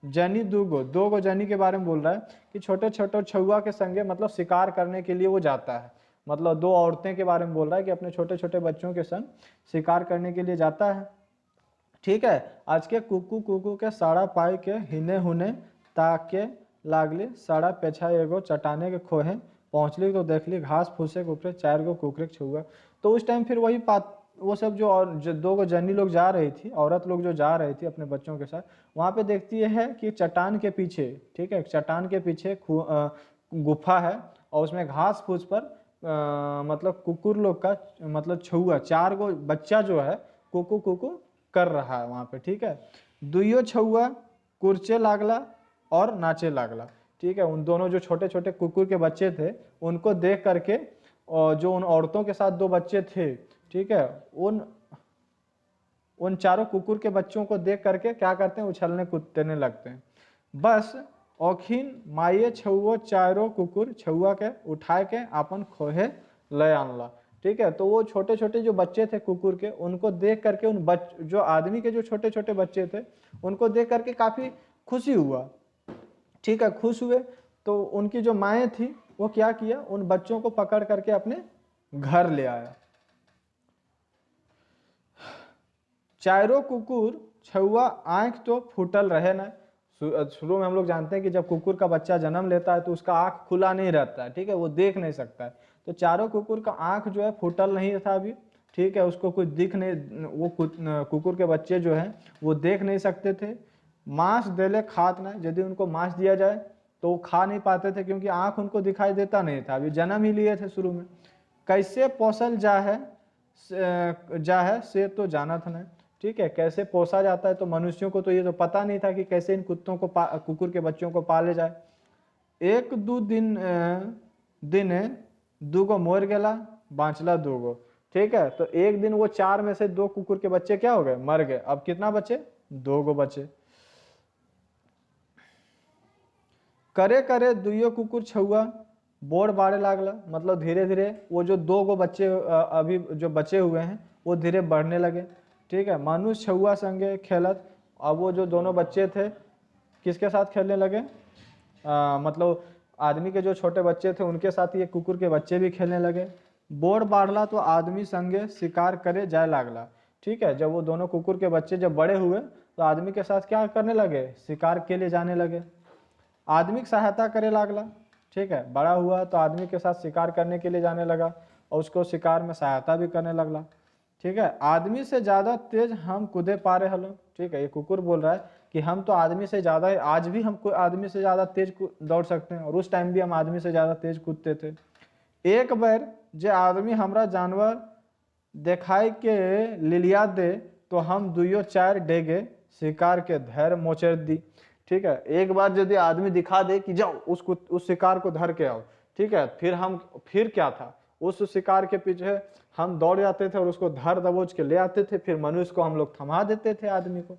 जनी दो गो जनी के बारे में बोल रहा है कि छोटे छोटे छुआ के संगे मतलब शिकार करने के लिए वो जाता है। मतलब 2 औरतें के बारे में बोल रहा है कि अपने छोटे छोटे बच्चों के संग शिकार करने के लिए जाता है। ठीक है, आज के कुकू कुकू के साड़ा पाई के हिने हुने ताके लागली। साड़ा पेछा एगो चट्टाने के खोहे पहुँचली तो देखली घास फूसे के ऊपर 4 गो कुकरे छुआ। तो उस टाइम फिर वही वो सब जो, और जो 2 गो जनी लोग जा रही थी, औरत लोग जो जा रही थी अपने बच्चों के साथ, वहाँ पे देखती है कि चट्टान के पीछे, ठीक है, चट्टान के पीछे गुफा है और उसमें घास फूस पर मतलब कुकुर लोग का मतलब छुआ 4 गो बच्चा जो है कुकू कुकू कर रहा है वहाँ पे। ठीक है, दुइयो छुआ कुर्चे लागला और नाचे लागला। ठीक है, उन दोनों जो छोटे छोटे कुकुर के बच्चे थे उनको देख करके, और जो उन औरतों के साथ 2 बच्चे थे, ठीक है, उन चारों कुकुर के बच्चों को देख करके क्या करते हैं, उछलने कूदने लगते हैं। बस औखिन माइये छुओ 4 कुकुर छुआ के उठाए के अपन खोहे ले आनला। ठीक है, तो वो छोटे छोटे जो बच्चे थे कुकुर के, उनको देख करके जो आदमी के जो छोटे छोटे बच्चे थे उनको देख करके काफी खुशी हुआ। ठीक है, खुश हुए तो उनकी जो माएँ थी वो क्या किया, उन बच्चों को पकड़ करके अपने घर ले आया। 4 कुकुर छुआ आंख तो फूटल रहे ना। शुरू में हम लोग जानते हैं कि जब कुकुर का बच्चा जन्म लेता है तो उसका आंख खुला नहीं रहता है। ठीक है, वो देख नहीं सकता है। तो 4 कुकुर का आंख जो है फूटल नहीं था अभी। ठीक है, उसको कुछ दिख नहीं, वो कुकुर के बच्चे जो हैं वो देख नहीं सकते थे। मांस देले खात ना, यदि उनको मांस दिया जाए तो वो खा नहीं पाते थे क्योंकि आंख उनको दिखाई देता नहीं था, अभी जन्म ही लिए थे शुरू में। कैसे पोसल जा है से तो जाना था नहीं। ठीक है, कैसे पोसा जाता है, तो मनुष्यों को तो ये तो पता नहीं था कि कैसे इन कुत्तों को कुकुर के बच्चों को पाले जाए। 1-2 दिन दूगो मोर गेला, बाँचला 2 गो। ठीक है, तो एक दिन वो 4 में से 2 कुकुर के बच्चे क्या हो गए, मर गए। अब कितना बचे, 2 गो बचे। करे करे दुइयो कुकुर छुआ बोर बाड़े लागला। मतलब धीरे धीरे वो जो 2 गो बच्चे अभी जो बचे हुए हैं वो धीरे बढ़ने लगे। ठीक है, मनुष्य छुआ संगे खेलत। अब वो जो दोनों बच्चे थे किसके साथ खेलने लगे, मतलब आदमी के जो छोटे बच्चे थे उनके साथ ये कुकुर के बच्चे भी खेलने लगे। बोर बाढ़ला तो आदमी संगे शिकार करे जाए लागला। ठीक है, जब वो दोनों कुकुर के बच्चे जब बड़े हुए तो आदमी के साथ क्या करने लगे, शिकार के लिए जाने लगे। आदमी की सहायता करे लागला। ठीक है, बड़ा हुआ तो आदमी के साथ शिकार करने के लिए जाने लगा और उसको शिकार में सहायता भी करने लगला। ठीक है, आदमी से ज़्यादा तेज हम कूदे पारे हलो। ठीक है, ये कुकुर बोल रहा है कि हम तो आदमी से ज़्यादा, आज भी हम कोई आदमी से ज़्यादा तेज दौड़ सकते हैं, और उस टाइम भी हम आदमी से ज़्यादा तेज कूदते थे। एक बार जे आदमी हमरा जानवर देखाई के लिलिया दे, तो हम दुइयो चार डेगे शिकार के धैर्य मोचर दी। ठीक है, एक बार यदि आदमी दिखा दे कि जाओ उस शिकार को धर के आओ, ठीक है, फिर क्या था, उस शिकार के पीछे हम दौड़ जाते थे और उसको धर दबोच के ले आते थे, फिर मनुष्य को हम लोग थमा देते थे आदमी को।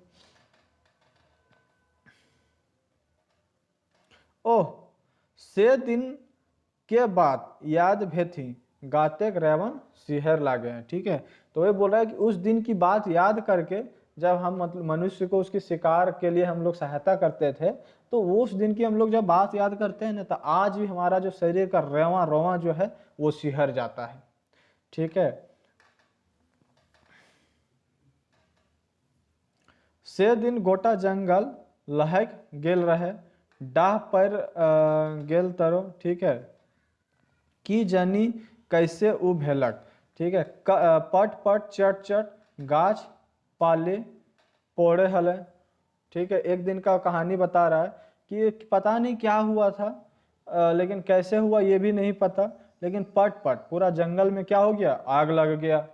ओह से दिन के बाद याद भेथी गाते रेवन सिहर लागे हैं। ठीक है, तो ये बोल रहा है कि उस दिन की बात याद करके जब हम मतलब मनुष्य को उसकी शिकार के लिए हम लोग सहायता करते थे, तो वो उस दिन की हम लोग जब बात याद करते हैं ना, तो आज भी हमारा जो शरीर का रेवा रोवा जो है वो सिहर जाता है। ठीक है, से दिन गोटा जंगल लहक गेल रहे, डाह पर गेल तरो। ठीक है, की जनी कैसे उ भेलक। ठीक है, पट पट चट चट गाछ पाले पोड़े हले। ठीक है, एक दिन का कहानी बता रहा है कि पता नहीं क्या हुआ था, लेकिन कैसे हुआ ये भी नहीं पता, लेकिन पट पट पूरा जंगल में क्या हो गया, आग लग गया।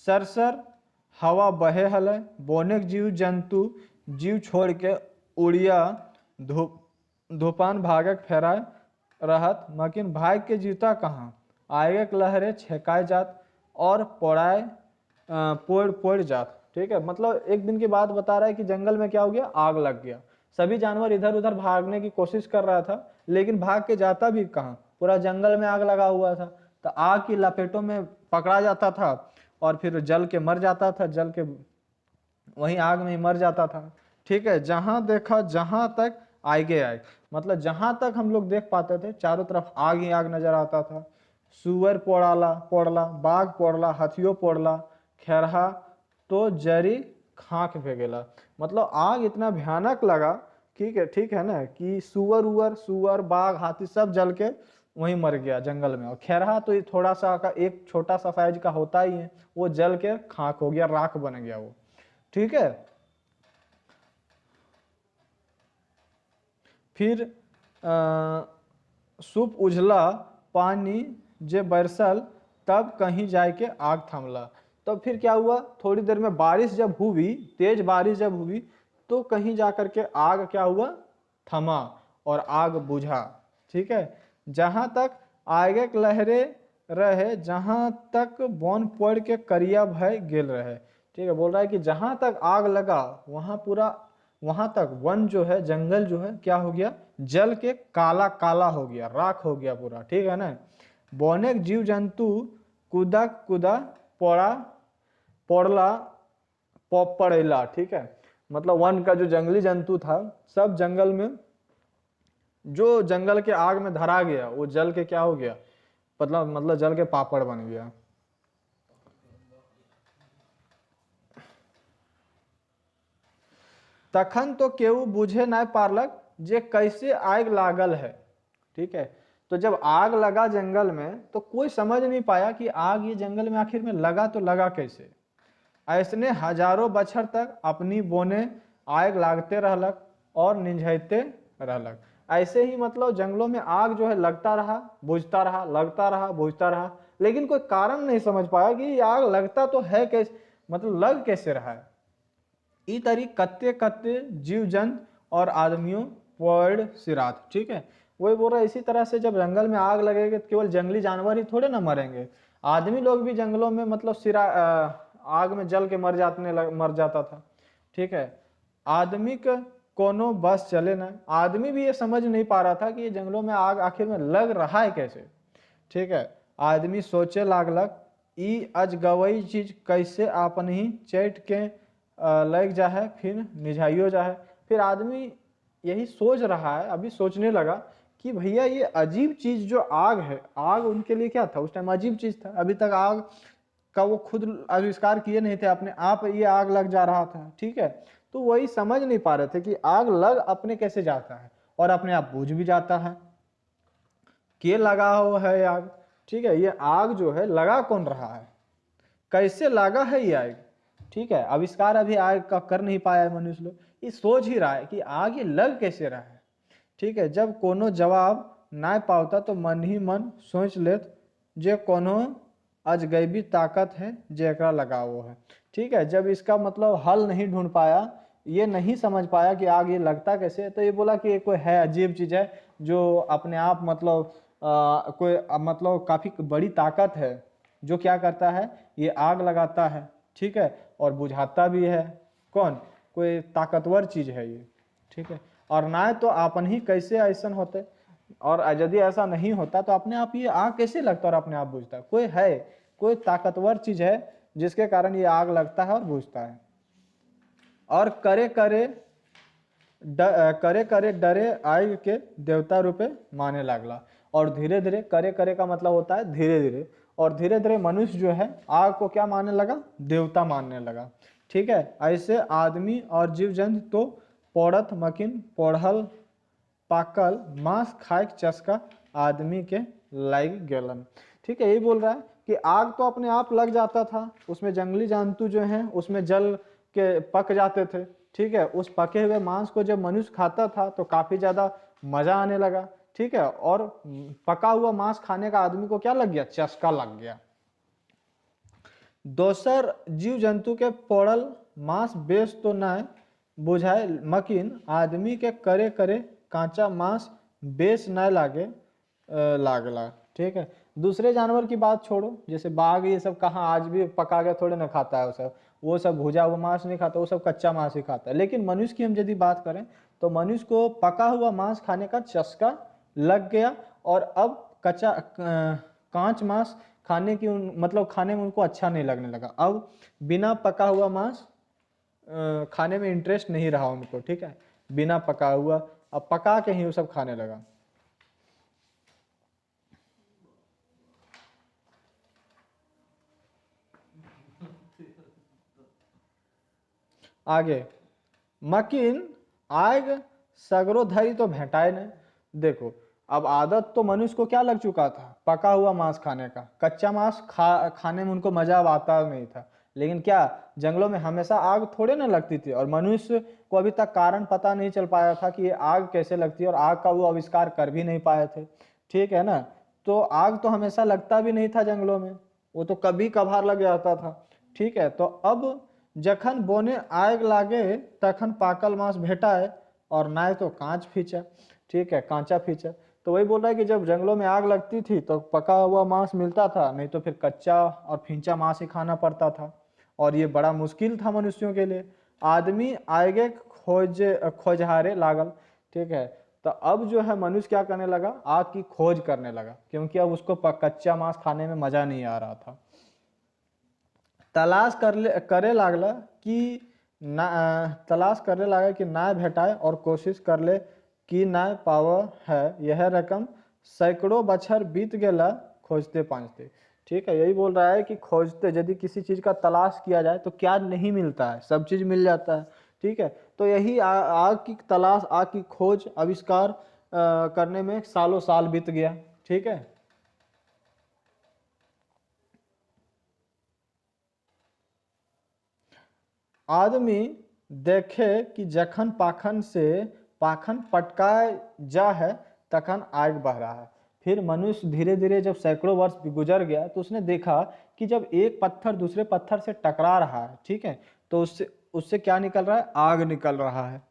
सरसर हवा बहे हले, बोनेक जीव जंतु जीव छोड़ के उड़िया धूपान भागक फेराय रहत, मकिन भाग के जीता कहाँ, आगे के लहरे छेकाए जात और पोड़ाए पोड़ पोड़ जात। ठीक है, मतलब एक दिन की बात बता रहा है कि जंगल में क्या हो गया, आग लग गया। सभी जानवर इधर उधर भागने की कोशिश कर रहा था, लेकिन भाग के जाता भी कहाँ, पूरा जंगल में आग लगा हुआ था। तो आग की लपेटों में पकड़ा जाता था और फिर जल के मर जाता था, जल के वहीं आग में ही मर जाता था। ठीक है, जहां देखा जहां तक आगे आए, मतलब जहां तक हम लोग देख पाते थे चारों तरफ आग ही आग नजर आता था। सुअर पोड़ाला पोड़ला, बाघ पोड़ला, हाथियों पोड़ला, खेरहा तो जरी खाक भेगेला। मतलब आग इतना भयानक लगा, ठीक है ना, कि सुअर बाघ हाथी सब जल के वहीं मर गया जंगल में। और खेरहा तो ये थोड़ा सा का एक छोटा सा साइज का होता ही है, वो जल के खाक हो गया, राख बन गया वो। ठीक है, फिर सूप उझला पानी जे बरसल, तब कहीं जाके आग थमला। तब फिर क्या हुआ, थोड़ी देर में बारिश जब हुई, तेज बारिश जब हुई, तो कहीं जाकर के आग क्या हुआ, थमा और आग बुझा। ठीक है, जहां तक आगे के लहरे रहे, जहां तक बौन पड़ के करिया भय गेल रहे। ठीक है, बोल रहा है कि जहां तक आग लगा वहां तक वन जो है, जंगल जो है, क्या हो गया, जल के काला काला हो गया, राख हो गया पूरा। ठीक है ना, बौनेक जीव जंतु कुदा कुदा पड़ा पड़ला पड़ेला। ठीक है, मतलब वन का जो जंगली जंतु था, सब जंगल में जो जंगल के आग में धरा गया, वो जल के क्या हो गया, मतलब जल के पापड़ बन गया। तखन तो केहू बुझे नहीं पारलक जे कैसे आग लागल है। ठीक है, तो जब आग लगा जंगल में, तो कोई समझ नहीं पाया कि आग ये जंगल में आखिर में लगा तो लगा कैसे। ऐसने हजारों बछर तक अपनी बोने आग लागते रहलक और निंझते रहलक। ऐसे ही मतलब जंगलों में आग जो है लगता रहा, बुझता रहा, लगता रहा, बुझता रहा, लेकिन कोई कारण नहीं समझ पाया कि ये आग लगता तो है कैसे, मतलब लग कैसे रहा है। ई तरी कत्ते कत्ते जीव जंत और आदमियों पड़ सिरात। ठीक है, वही बोल रहा है, इसी तरह से जब जंगल में आग लगेगी तो केवल जंगली जानवर ही थोड़े ना मरेंगे, आदमी लोग भी जंगलों में मतलब आग में जल के मर जाता था। ठीक है, आदमी का कोनो बस चले ना, आदमी भी ये समझ नहीं पा रहा था कि ये जंगलों में आग आखिर में लग रहा है कैसे। ठीक है, आदमी सोचे लागलक ई अजगवई चीज कैसे आपन ही चैट के लग जा है, फिर निझाइयो जा है। फिर आदमी यही सोच रहा है, अभी सोचने लगा कि भैया ये अजीब चीज जो आग है, आग उनके लिए क्या था, उस टाइम अजीब चीज था, अभी तक आग का वो खुद आविष्कार किए नहीं थे, अपने आप ये आग लग जा रहा था। ठीक है, तो वही समझ नहीं पा रहे थे कि आग लग अपने कैसे जाता है और अपने आप बुझ भी जाता है, के लगा हुआ है आग। ठीक है, ये आग जो है लगा कौन रहा है, कैसे लगा है ये आग। ठीक है, आविष्कार अभी आग का कर नहीं पाया है मनुष्य लोग, ये सोच ही रहा है कि आग ये लग कैसे रहा है। ठीक है, जब कोनो जवाब ना पावता तो मन ही मन सोच लेत जे कोनो अजगैबी ताकत है जेकरा लगावो है। ठीक है, जब इसका मतलब हल नहीं ढूंढ पाया, ये नहीं समझ पाया कि आग ये लगता कैसे है, तो ये बोला कि ये कोई है अजीब चीज है जो अपने आप मतलब कोई मतलब काफी बड़ी ताकत है जो क्या करता है, ये आग लगाता है। ठीक है, और बुझाता भी है। कौन? कोई ताकतवर चीज है ये। ठीक है, और ना तो आपन ही कैसे ऐसा होते, और यदि ऐसा नहीं होता तो अपने आप ये आग कैसे लगता और अपने आप बुझता? कोई है, कोई ताकतवर चीज है जिसके कारण ये आग लगता है और बुझता है। और करे करे करे करे डरे आग के देवता रूपे माने लागला। और धीरे धीरे, करे करे का मतलब होता है धीरे धीरे, और धीरे धीरे मनुष्य जो है आग को क्या मानने लगा? देवता मानने लगा। ठीक है, ऐसे आदमी और जीव जंतु तो पौड़त मकिन पौड़ल पाकल मांस खाए के चस्का आदमी के लाग गेलन। ठीक है, यही बोल रहा है कि आग तो अपने आप लग जाता था, उसमें जंगली जंतु जो हैं उसमें जल के पक जाते थे। ठीक है, उस पके हुए मांस को जब मनुष्य खाता था तो काफी ज्यादा मजा आने लगा। ठीक है, और पका हुआ मांस खाने का आदमी को क्या लग गया? चस्का लग गया। दोसर जीव जंतु के पड़ल मांस बेच तो न बुझाए, मकिन आदमी के करे करे कांचा मांस बेच न लागे लागला। ठीक है, दूसरे जानवर की बात छोड़ो, जैसे बाघ ये सब कहाँ आज भी पका के थोड़े ना खाता है, वो सब भुजा हुआ मांस नहीं खाता, वो सब कच्चा मांस ही खाता है। लेकिन मनुष्य की हम यदि बात करें तो मनुष्य को पका हुआ मांस खाने का चस्का लग गया, और अब कच्चा कांच मांस खाने की मतलब खाने में उनको अच्छा नहीं लगने लगा। अब बिना पका हुआ मांस खाने में इंटरेस्ट नहीं रहा उनको। ठीक है, बिना पका हुआ, अब पका के ही वो सब खाने लगा। आगे, मकिन आग सगरो धरी तो भेटाए नहीं। देखो, अब आदत तो मनुष्य को क्या लग चुका था? पका हुआ मांस खाने का। कच्चा मांस खाने में उनको मजा अब आता नहीं था। लेकिन क्या जंगलों में हमेशा आग थोड़े ना लगती थी, और मनुष्य को अभी तक कारण पता नहीं चल पाया था कि ये आग कैसे लगती है, और आग का वो आविष्कार कर भी नहीं पाए थे। ठीक है ना, तो आग तो हमेशा लगता भी नहीं था जंगलों में, वो तो कभी कभार लग जाता था। ठीक है, तो अब जखन बोने आग लागे तखन पाकल मांस भेटाए, और ना तो कांच फींचा। ठीक है, कांचा फींचा। तो वही बोल रहा है कि जब जंगलों में आग लगती थी तो पका हुआ मांस मिलता था, नहीं तो फिर कच्चा और फींचा मांस ही खाना पड़ता था, और ये बड़ा मुश्किल था मनुष्यों के लिए। आदमी आगे खोजहारे लागल। ठीक है, तो अब जो है मनुष्य क्या करने लगा? आग की खोज करने लगा, क्योंकि अब उसको कच्चा मांस खाने में मजा नहीं आ रहा था। तलाश करे लागला कि ना, तलाश करे लगा कि ना भेटाए, और कोशिश कर ले कि ना पाव है। यह रकम सैकड़ों बछर बीत गया खोजते पांचते। ठीक है, यही बोल रहा है कि खोजते, यदि किसी चीज का तलाश किया जाए तो क्या नहीं मिलता है? सब चीज मिल जाता है। ठीक है, तो यही आग की तलाश, आग की खोज, आविष्कार करने में सालों साल बीत गया। ठीक है, आदमी देखे कि जखन पाखन पटकाए जा है तखन आग बह रहा है। फिर मनुष्य धीरे धीरे जब सैकड़ों वर्ष गुजर गया तो उसने देखा कि जब एक पत्थर दूसरे पत्थर से टकरा रहा है, ठीक है, तो उससे उससे क्या निकल रहा है? आग निकल रहा है।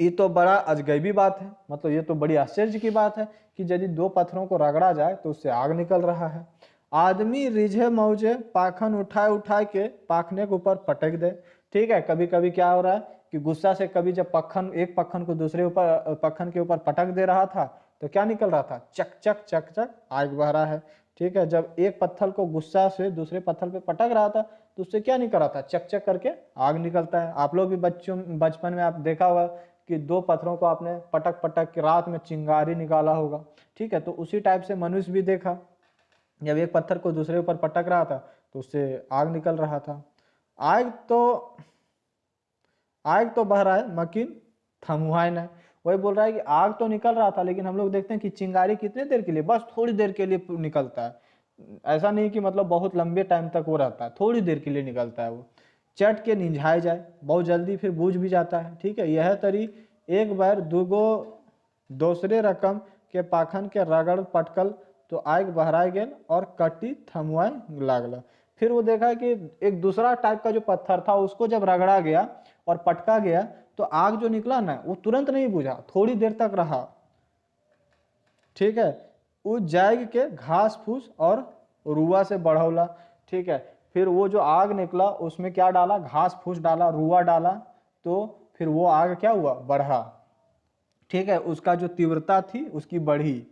ये तो बड़ा अजगैबी बात है, मतलब ये तो बड़ी आश्चर्य की बात है कि यदि दो पत्थरों को रगड़ा जाए तो उससे आग निकल रहा है। आदमी रिझे मौजे पाखन उठाए उठाए के पाखने के ऊपर पटक दे। ठीक है, कभी कभी क्या हो रहा है कि गुस्सा से कभी जब एक पखन को दूसरे ऊपर पखन के ऊपर पटक दे रहा था तो क्या निकल रहा था? चक चक चक चक आग बह रहा है। ठीक है, जब एक पत्थर को गुस्सा से दूसरे पत्थर पे पटक रहा था तो उससे क्या निकल रहा था? चक चक करके आग निकलता है। आप लोग भी बचपन में आप देखा हुआ कि दो पत्थरों को आपने पटक पटक के रात में चिंगारी निकाला होगा। ठीक है, तो उसी टाइप से मनुष्य भी देखा, जब एक पत्थर को दूसरे ऊपर पटक रहा था तो उससे आग निकल रहा था। आग तो आग तो बह रहा है मकिन थमुआई नहीं। वही बोल रहा है कि आग तो निकल रहा था, लेकिन हम लोग देखते हैं कि चिंगारी कितने देर के लिए? बस थोड़ी देर के लिए निकलता है। ऐसा नहीं कि मतलब बहुत लंबे टाइम तक वो रहता है, थोड़ी देर के लिए निकलता है वो। चट के निझाए जाए, बहुत जल्दी फिर बूझ भी जाता है। ठीक है, यह तरी एक बार दूगो दूसरे रकम के पाखन के रगड़ पटकल तो आग बहराए गेल और कट्टी थमुआए लागल। फिर वो देखा कि एक दूसरा टाइप का जो पत्थर था उसको जब रगड़ा गया और पटका गया तो आग जो निकला ना वो तुरंत नहीं बुझा, थोड़ी देर तक रहा। ठीक है, वो जाग के घास फूस और रुआ से बढ़ौला। ठीक है, फिर वो जो आग निकला उसमें क्या डाला, घास फूस डाला, रुआ डाला, तो फिर वो आग क्या हुआ, बढ़ा। ठीक है, उसका जो तीव्रता थी उसकी बढ़ी।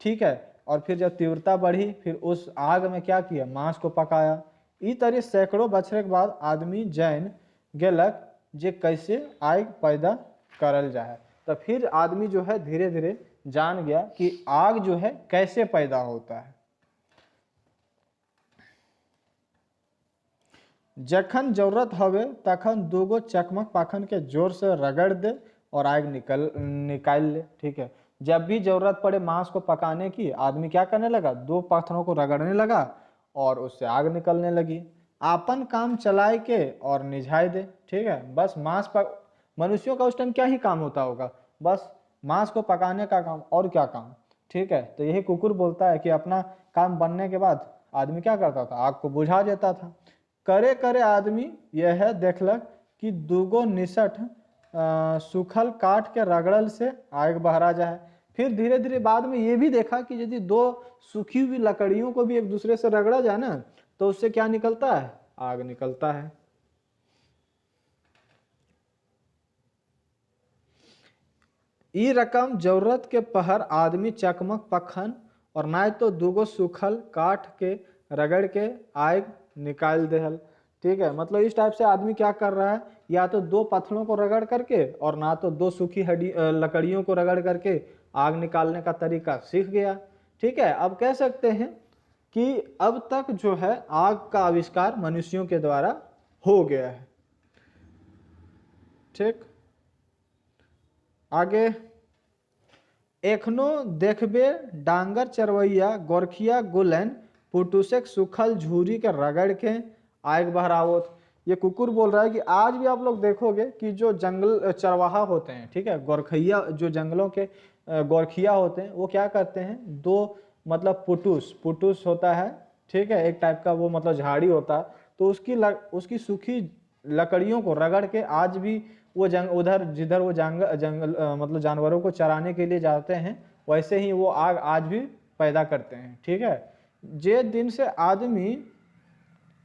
ठीक है, और फिर जब तीव्रता बढ़ी फिर उस आग में क्या किया, मांस को पकाया। इस तरह सैकड़ों बछड़े के बाद आदमी जान गेलक जे कैसे आग पैदा करल जाए। तो फिर आदमी जो है धीरे धीरे जान गया कि आग जो है कैसे पैदा होता है। जखन जरूरत हवे तखन दूगो चकमक पाखन के जोर से रगड़ दे और आग निकाल ले। ठीक है, जब भी जरूरत पड़े मांस को पकाने की, आदमी क्या करने लगा, दो पत्थरों को रगड़ने लगा और उससे आग निकलने लगी। आपन काम चलाए के और निझाए दे। ठीक है, बस मनुष्यों का उस टाइम क्या ही काम होता होगा, बस मांस को पकाने का काम, और क्या काम। ठीक है, तो यही कुकुर बोलता है कि अपना काम बनने के बाद आदमी क्या करता था, आग को बुझा देता था। करे करे आदमी यह देखलक कि दूगो निसठ सूखल काठ के रगड़ल से आग बहरा जाए। फिर धीरे धीरे बाद में ये भी देखा कि यदि दो सूखी हुई लकड़ियों को भी एक दूसरे से रगड़ा जाए ना तो उससे क्या निकलता है, आग निकलता है। ई रकम जरूरत के पहर आदमी चकमक पखन और ना तो दूगो सूखल काठ के रगड़ के आग निकाल देहल। ठीक है, मतलब इस टाइप से आदमी क्या कर रहा है, या तो दो पत्थरों को रगड़ करके और ना तो दो सूखी लकड़ियों को रगड़ करके आग निकालने का तरीका सीख गया। ठीक है, अब कह सकते हैं कि अब तक जो है आग का आविष्कार मनुष्यों के द्वारा हो गया है। ठीक, आगे एखनो देखबे डांगर चरवैया गोरखिया गुलन पुटुसेक सुखल झूरी के रगड़ के आग बहरावत। ये कुकुर बोल रहा है कि आज भी आप लोग देखोगे कि जो जंगल चरवाहा होते हैं, ठीक है, गोरखिया जो जंगलों के गोरखिया होते हैं, वो क्या करते हैं, दो मतलब पुटुस होता है। ठीक है, एक टाइप का वो मतलब झाड़ी होता है, तो उसकी सूखी लकड़ियों को रगड़ के आज भी वो उधर जिधर वो जंगल मतलब जानवरों को चराने के लिए जाते हैं, वैसे ही वो आग आज भी पैदा करते हैं। ठीक है, जे दिन से आदमी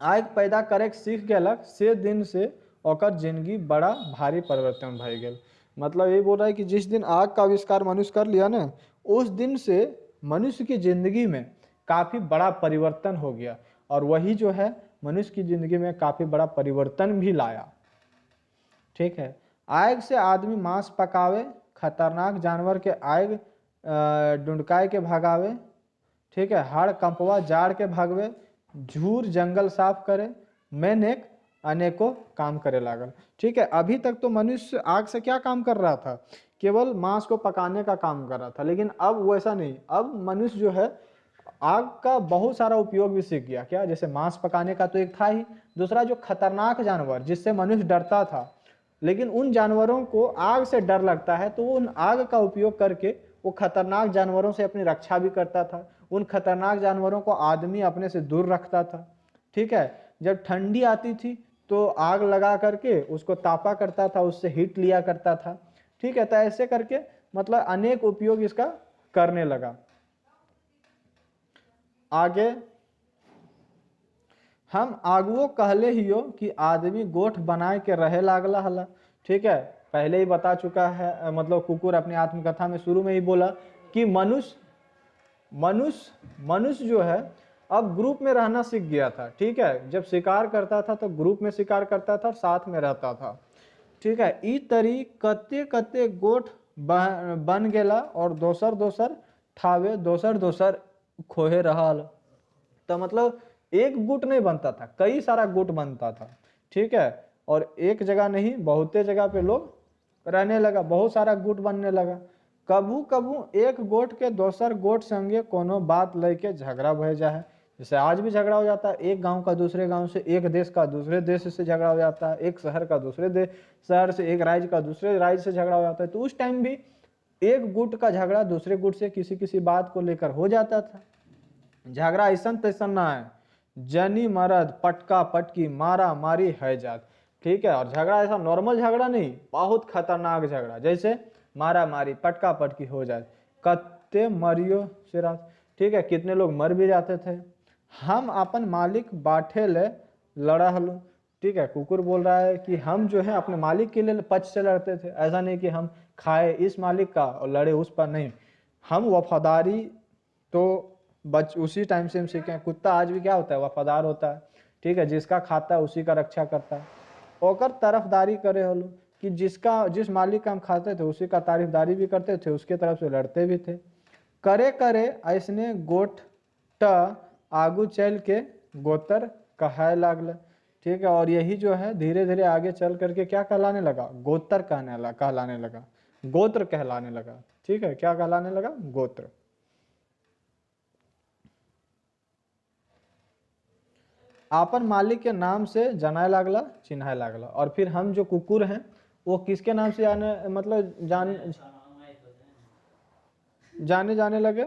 आग पैदा करे सीख गलक से दिन से ओकर जिंदगी बड़ा भारी परिवर्तन भय गेल। मतलब ये बोल रहा है कि जिस दिन आग का आविष्कार मनुष्य कर लिया ना, उस दिन से मनुष्य की जिंदगी में काफी बड़ा परिवर्तन हो गया, और वही जो है मनुष्य की जिंदगी में काफी बड़ा परिवर्तन भी लाया। ठीक है, आग से आदमी मांस पकावे, खतरनाक जानवर के आग ढूंढकाए के भगावे। ठीक है, हाड़ कंपवा जाड़ के भागवे, झूर जंगल साफ करे, मैनेक अनेकों काम करे लागल। ठीक है, अभी तक तो मनुष्य आग से क्या काम कर रहा था, केवल मांस को पकाने का काम कर रहा था, लेकिन अब वैसा नहीं। अब मनुष्य जो है आग का बहुत सारा उपयोग भी सीख गया। क्या, जैसे मांस पकाने का तो एक था ही, दूसरा जो खतरनाक जानवर जिससे मनुष्य डरता था, लेकिन उन जानवरों को आग से डर लगता है, तो उन आग का उपयोग करके वो खतरनाक जानवरों से अपनी रक्षा भी करता था। उन खतरनाक जानवरों को आदमी अपने से दूर रखता था। ठीक है, जब ठंडी आती थी तो आग लगा करके उसको तापा करता था, उससे हीट लिया करता था। ठीक है, तो ऐसे करके मतलब अनेक उपयोग इसका करने लगा। आगे हम आगुओ कहले हियो कि आदमी गोठ बनाए के रहे लागला हला। ठीक है, पहले ही बता चुका है, मतलब कुकुर अपनी आत्मकथा में शुरू में ही बोला कि मनुष्य जो है अब ग्रुप में रहना सीख गया था। ठीक है, जब शिकार करता था तो ग्रुप में शिकार करता था, साथ में रहता था। ठीक है, ई तरी कते कते गोठ बन गेला और दोसर दोसर ठावे दोसर दोसर खोहे रहल। तो मतलब एक गुट नहीं बनता था, कई सारा गुट बनता था। ठीक है, और एक जगह नहीं, बहुते जगह पे लोग रहने लगा, बहुत सारा गुट बनने लगा। कभू कभू एक गोट के दोसर गोट संगे कोनो बात लेके झगड़ा भय जाए, जैसे आज भी झगड़ा हो जाता है, एक गांव का दूसरे गांव से, एक देश का दूसरे देश से झगड़ा हो जाता है, एक शहर का दूसरे शहर से, एक राज्य का दूसरे राज्य से झगड़ा हो जाता है। तो उस टाइम भी एक गुट का झगड़ा दूसरे गुट से किसी किसी बात को लेकर हो जाता था। झगड़ा ऐसा तैसा ना है, जनी मरद पटका पटकी मारा मारी है जात, ठीक है। और झगड़ा ऐसा नॉर्मल झगड़ा नहीं, बहुत खतरनाक झगड़ा, जैसे मारा मारी पटका पटकी हो जाए, कत्ते मरियो से रात, ठीक है, कितने लोग मर भी जाते थे। हम अपन मालिक बांटे ले लड़ा हलू, ठीक है। कुकुर बोल रहा है कि हम जो है अपने मालिक के लिए पक्ष से लड़ते थे, ऐसा नहीं कि हम खाए इस मालिक का और लड़े उस पर, नहीं। हम वफादारी तो उसी टाइम से हम सीखे हैं। कुत्ता आज भी क्या होता है, वफादार होता है, ठीक है। जिसका खाता है उसी का रक्षा करता है। ओकर तरफदारी करे हलू कि जिस मालिक का हम खाते थे उसी का तारीफदारी भी करते थे, उसके तरफ से लड़ते भी थे। करे करे ऐसने गोट आगू चल के गोतर कहाय लागल, ठीक है। और यही जो है धीरे धीरे आगे चल करके क्या कहलाने लगा, गोत्र कहलाने लगा, गोत्र कहलाने लगा, ठीक है। क्या कहलाने लगा, गोत्र। आपन मालिक के नाम से जनाए लागला, चिन्हाए लागला। और फिर हम जो कुकुर हैं वो किसके नाम से मतलब जाने जाने लगे।